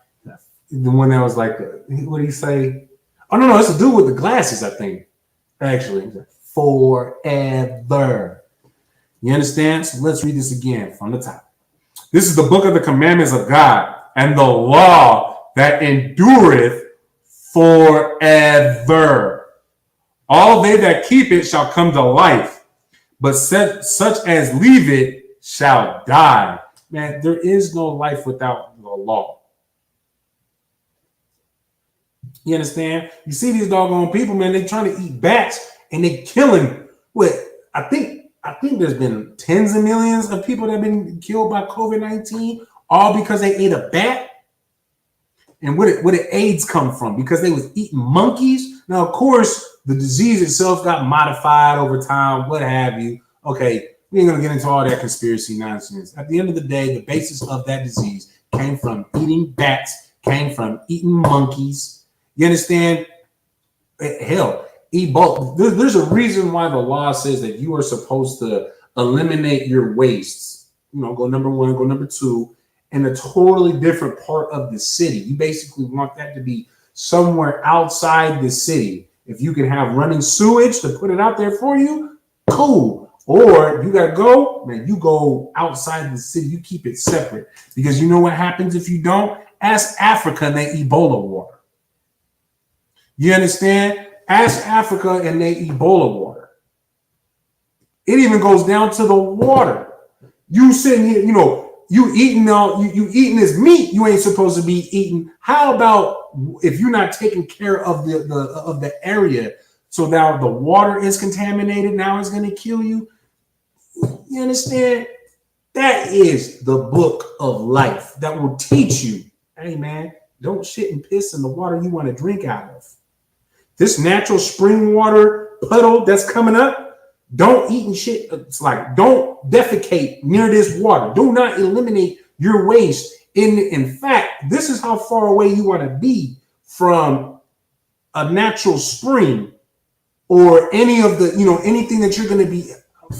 The one that was like, what did he say? Oh, no, it's to do with the glasses, I think. Actually, forever. You understand? So let's read this again from the top. This is the book of the commandments of God and the law that endureth forever. All they that keep it shall come to life, but such as leave it shall die. Man, there is no life without the law. You understand? You see these doggone people, man, they trying to eat bats and they killing what I think there's been tens of millions of people that have been killed by COVID-19, all because they ate a bat. And where did AIDS come from? Because they was eating monkeys. Now, of course, the disease itself got modified over time, what have you. Okay, we ain't gonna get into all that conspiracy nonsense. At the end of the day, the basis of that disease came from eating bats, came from eating monkeys. You understand? Hell, Ebola. There's a reason why the law says that you are supposed to eliminate your wastes. You know, go number one, go number two, in a totally different part of the city. You basically want that to be somewhere outside the city. If you can have running sewage to put it out there for you, cool. Or you gotta go, man, you go outside the city, you keep it separate. Because you know what happens if you don't? Ask Africa and they Ebola water. You understand? Ask Africa and they Ebola water. It even goes down to the water. You sitting here, you know, you eating this meat you ain't supposed to be eating. How about if you're not taking care of the area? So now the water is contaminated. Now it's going to kill you. You understand? That is the book of life that will teach you. Hey man, don't shit and piss in the water you want to drink out of. This natural spring water puddle that's coming up. Don't eat and shit. It's like, don't defecate near this water. Do not eliminate your waste. In fact, this is how far away you want to be from a natural spring or any of the, you know, anything that you're going to be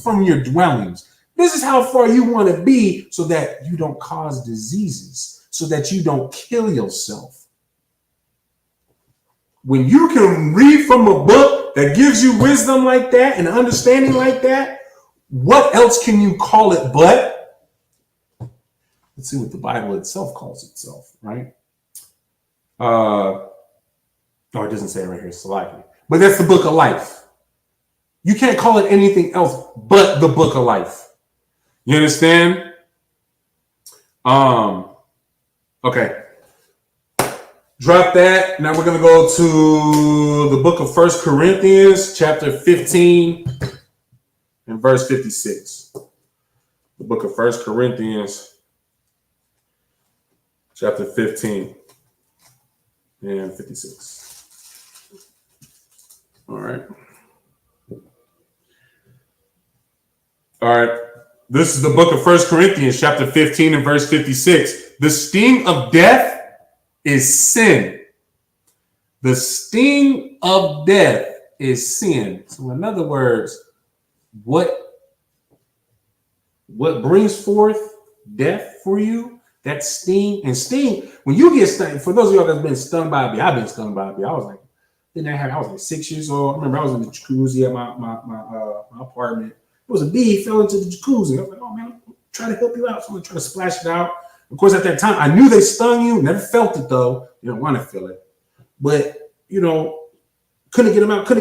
from your dwellings. This is how far you want to be so that you don't cause diseases, so that you don't kill yourself. When you can read from a book that gives you wisdom like that and understanding like that, what else can you call it but? Let's see what the Bible itself calls itself, right? No, it doesn't say it right here. It's likely. But that's the book of life. You can't call it anything else but the book of life. You understand? Okay. Drop that. Now we're going to go to the book of 1 Corinthians, chapter 15 and verse 56. The book of 1 Corinthians, chapter 15 and 56. All right. This is the book of 1 Corinthians, chapter 15 and verse 56. The sting of death is sin. The sting of death is sin. So in other words, what brings forth death for you, that sting. And sting, when you get stung, for those of y'all that's been stung by a bee, I've been stung by a bee. I was like 6 years old. I remember I was in the jacuzzi at my apartment. It was a bee, fell into the jacuzzi. I was like, oh man, I'm trying to help you out. So I'm gonna try to splash it out. Of course, at that time, I knew they stung you. Never felt it, though. You don't want to feel it. But, you know, couldn't get them out. So I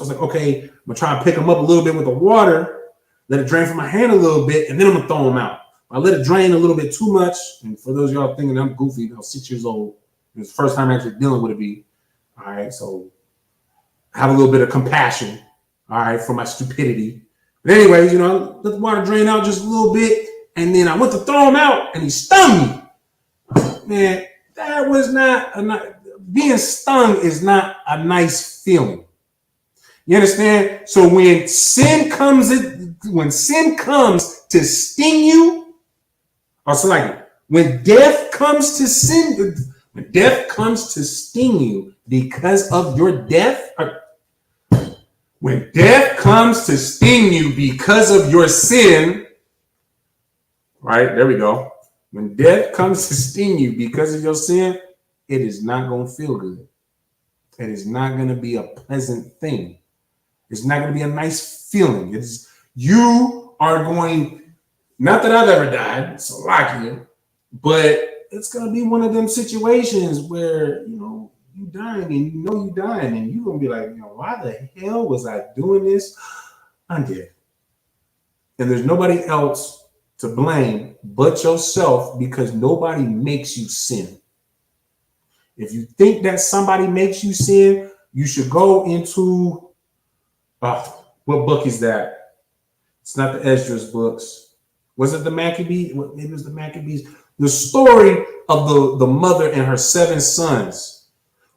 was like, okay, I'm going to try and pick them up a little bit with the water, let it drain from my hand a little bit, and then I'm going to throw them out. I let it drain a little bit too much. And for those of y'all thinking I'm goofy, I was 6 years old. It was the first time actually dealing with a bee. All right, so I have a little bit of compassion, all right, for my stupidity. But anyways, you know, let the water drain out just a little bit. And then I went to throw him out, and he stung me. Man, that was being stung is not a nice feeling. You understand? So when sin comes to sting you, or so like when death comes to sting you because of your death, when death comes to sting you because of your sin. Right, there we go. When death comes to sting you because of your sin, it is not going to feel good. It is not going to be a pleasant thing. It's not going to be a nice feeling. It's you are going, not that I've ever died, so lucky, but it's going to be one of them situations where, you dying and you dying and you're going to be like, why the hell was I doing this? I'm dead. And there's nobody else to blame but yourself because nobody makes you sin. If you think that somebody makes you sin, you should go into, what book is that? It's not the Esdras books. Was it the Maccabees? Maybe it was the Maccabees. The story of the mother and her 7 sons,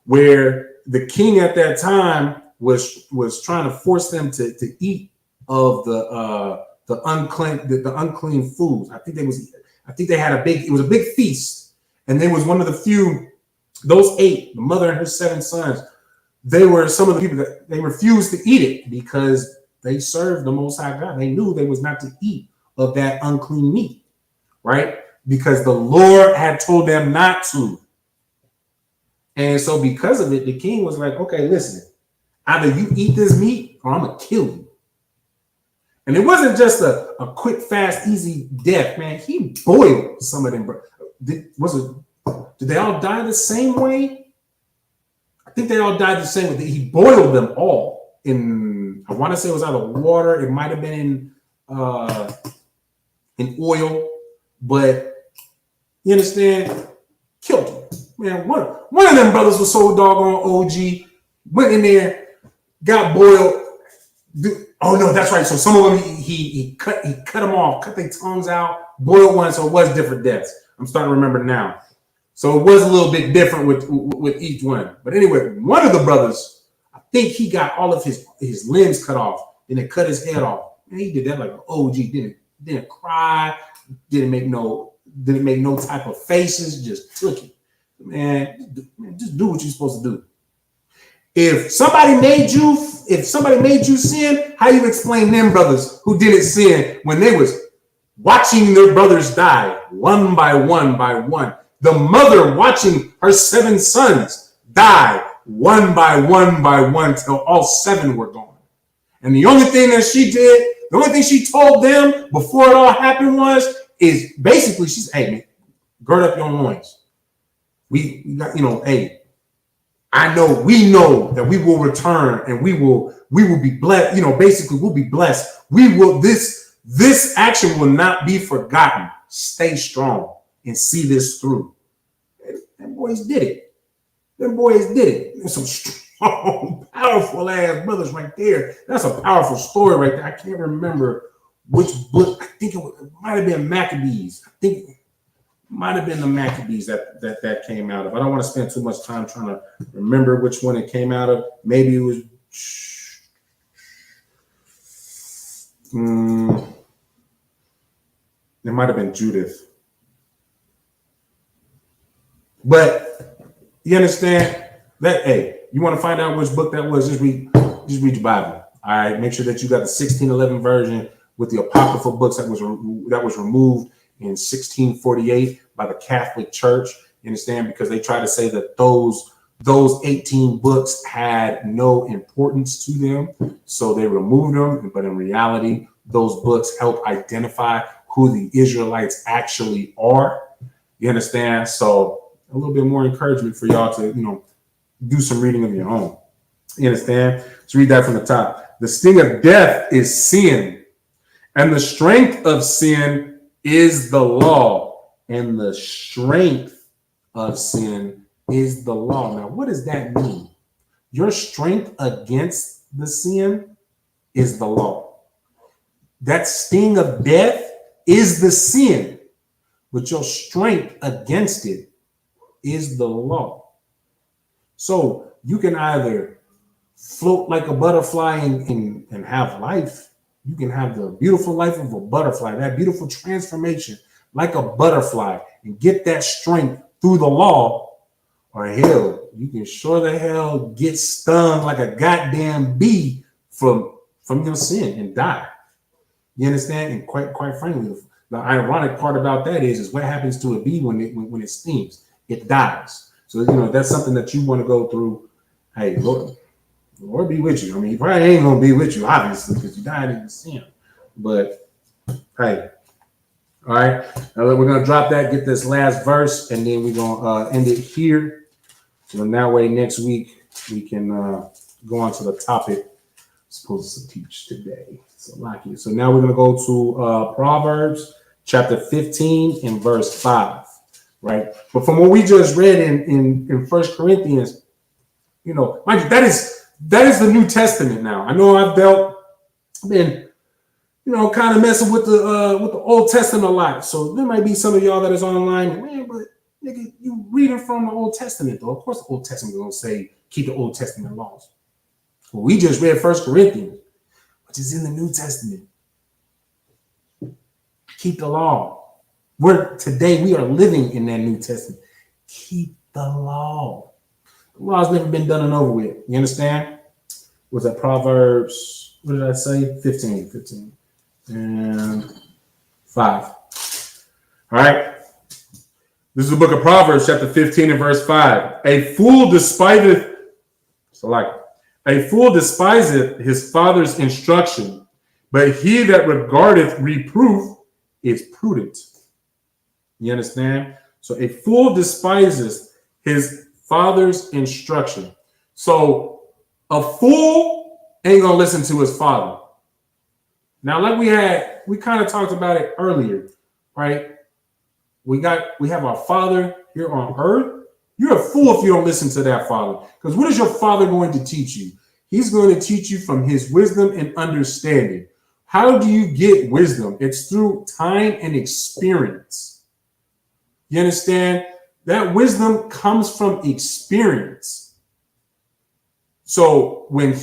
where the king at that time was trying to force them to eat of the unclean foods. I think they had it was a big feast, and they was one of the few. Those 8, the mother and her 7 sons, they were some of the people that they refused to eat it because they served the Most High God. They knew they was not to eat of that unclean meat, right? Because the Lord had told them not to. And so because of it, the king was like, okay, listen, either you eat this meat or I'm going to kill you. And it wasn't just a quick, fast, easy death, man. He boiled some of them. Did they all die the same way? I think they all died the same way. He boiled them all in, I want to say it was either water. It might have been in oil. But you understand? Killed him. Man, one of them brothers was so doggone OG. Went in there, got boiled. Oh no, that's right. So some of them he cut them off, cut their tongues out, boiled one, so it was different deaths. I'm starting to remember now. So it was a little bit different with each one. But anyway, one of the brothers, I think he got all of his limbs cut off, and they cut his head off. And he did that like an OG. Didn't cry, didn't make no type of faces, just took it. Man, just do what you're supposed to do. If somebody made you sin, how you explain them brothers who didn't sin when they was watching their brothers die one by one by one? The mother watching her 7 sons die one by one till all 7 were gone. And the only thing that she did, the only thing she told them before it all happened is basically she said, hey, man, gird up your loins. We got, hey, we know that we will return and we will be blessed. Basically we'll be blessed. This action will not be forgotten. Stay strong and see this through. Them boys did it. There's some strong, powerful ass brothers right there. That's a powerful story right there. I can't remember which book. I think it might have been Maccabees. I think it might have been the Maccabees that came out of. I don't want to spend too much time trying to remember which one it came out of. Maybe it was it might have been Judith. But you understand that, hey, you want to find out which book that was, just read your Bible. All right, make sure that you got the 1611 version with the apocryphal books that was removed in 1648 by the Catholic Church. You understand? Because they try to say that those 18 books had no importance to them, so they removed them. But in reality, those books help identify who the Israelites actually are. You understand? So a little bit more encouragement for y'all to, do some reading of your own. You understand? Let's read that from the top. The sting of death is sin, and the strength of sin is the law, and the strength of sin is the law. Now, what does that mean? Your strength against the sin is the law. That sting of death is the sin, but your strength against it is the law. So you can either float like a butterfly and have life. You can have the beautiful life of a butterfly, that beautiful transformation like a butterfly, and get that strength through the law. Or hell, you can sure the hell get stung like a goddamn bee from your sin and die. You understand? And quite frankly, the ironic part about that is what happens to a bee when it stings? It dies. So, that's something that you want to go through. Hey, Lord be with you. I mean, he probably ain't going to be with you, obviously, because you died in sin. But, hey, all right. Now we're going to drop that, get this last verse, and then we're going to end it here. So in that way, next week, we can go on to the topic I'm supposed to teach today. So now we're going to go to Proverbs chapter 15 and verse 5, right? But from what we just read in 1 Corinthians, mind you, that is the New Testament now. I know I've been kind of messing with the Old Testament a lot. So there might be some of y'all that is online, man, but nigga, you reading from the Old Testament, though. Of course, the Old Testament is going to say keep the Old Testament laws. Well, we just read 1 Corinthians, which is in the New Testament. Keep the law. Today we are living in that New Testament. Keep the law. The law's never been done and over with. You understand? Was that Proverbs? What did I say? 15 and 5. All right. This is the book of Proverbs, chapter 15 and verse 5. A fool despiseth his father's instruction, but he that regardeth reproof is prudent. You understand? So a fool despises his father's instruction. So a fool ain't gonna listen to his father. Now, like we kind of talked about it earlier, right? We have our father here on earth. You're a fool if you don't listen to that father. Because what is your father going to teach you? He's going to teach you from his wisdom and understanding. How do you get wisdom? It's through time and experience. You understand? That wisdom comes from experience. So when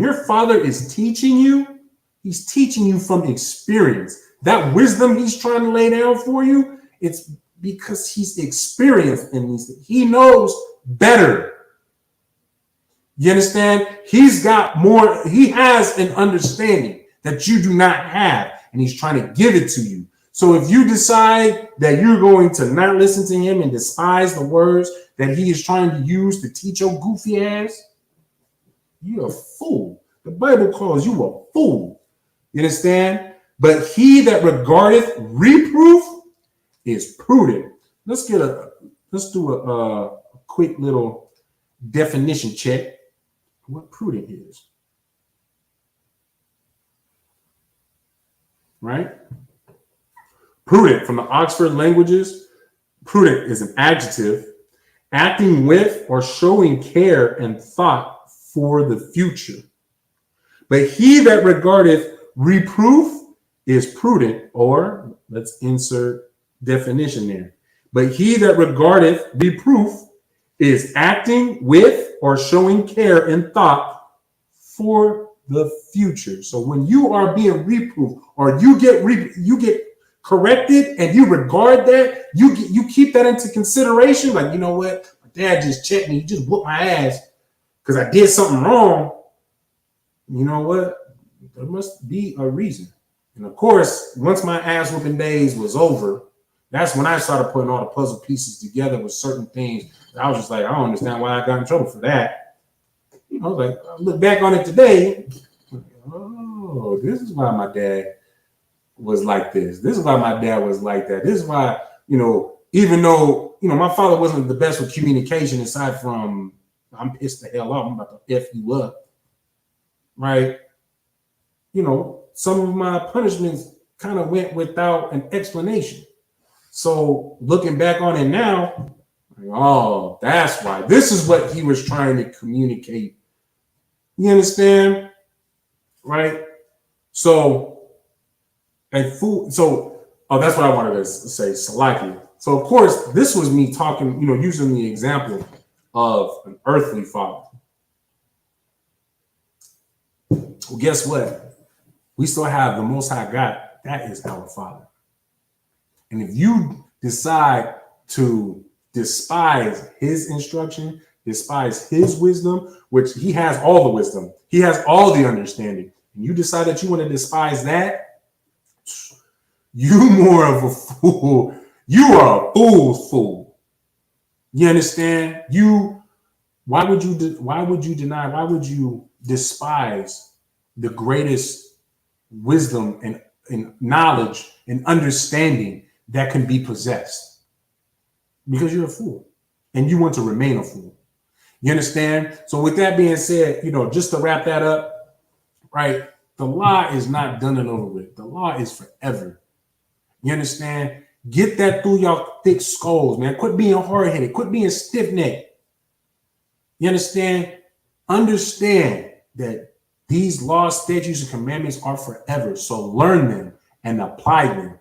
your father is teaching you, he's teaching you from experience. That wisdom he's trying to lay down for you, it's because he's experienced in these things. He knows better. You understand? He's got more. He has an understanding that you do not have, and he's trying to give it to you. So if you decide that you're going to not listen to him and despise the words that he is trying to use to teach your goofy ass, you're a fool. The Bible calls you a fool. You understand? But he that regardeth reproof is prudent. Let's do a quick little definition check. What prudent is. Right? Prudent from the Oxford Languages. Prudent is an adjective acting with or showing care and thought for the future. But he that regardeth reproof is prudent, or let's insert definition there. But he that regardeth reproof is acting with or showing care and thought for the future. So when you are being reproved or you get corrected and you regard that, you keep that into consideration. Like, you know what? My dad just checked me. He just whooped my ass because I did something wrong. You know what? There must be a reason. And of course, once my ass whooping days was over, that's when I started putting all the puzzle pieces together with certain things. I was just like, I don't understand why I got in trouble for that. I was like, I look back on it today. Oh, this is why my dad was like this. This is why my dad was like that. This is why, even though, my father wasn't the best with communication aside from I'm pissed the hell off, I'm about to F you up. Right? Some of my punishments kind of went without an explanation. So looking back on it now, oh, that's why. This is what he was trying to communicate. You understand? Right? So, that's what I wanted to say, Salaki. So, of course, this was me talking, using the example of an earthly father. Well, guess what? We still have the Most High God. That is our Father. And if you decide to despise his instruction, despise his wisdom, which he has all the wisdom, he has all the understanding, and you decide that you want to despise that, you more of a fool. You are a fool's fool. You understand? Why would you deny? Why would you despise the greatest wisdom and knowledge and understanding that can be possessed? Because you're a fool and you want to remain a fool. You understand? So with that being said, just to wrap that up, right? The law is not done and over with. The law is forever. You understand? Get that through y'all thick skulls, man. Quit being hard-headed. Quit being stiff-necked. You understand? Understand that these laws, statutes, and commandments are forever. So learn them and apply them.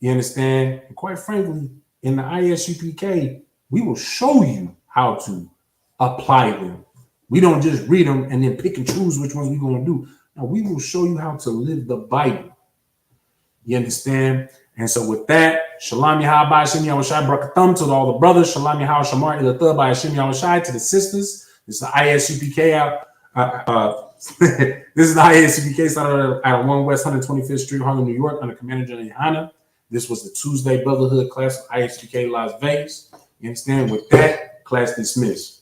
You understand? And quite frankly, in the ISUPK, we will show you how to apply them. We don't just read them and then pick and choose which ones we're going to do. Now, we will show you how to live the Bible. You understand? And so with that, Shalom Yahweh B'Hashem Yahushai Brakathum to all the brothers. Shalom Yahweh Shamar Ilathah B'Hashem Yahushai to the sisters. This is the ISUPK out. This is the ISUPK started at 1 West 125th Street, Harlem, New York, under Commander General Yohana. This was the Tuesday Brotherhood class of ISUPK Las Vegas. You understand? With that, class dismissed.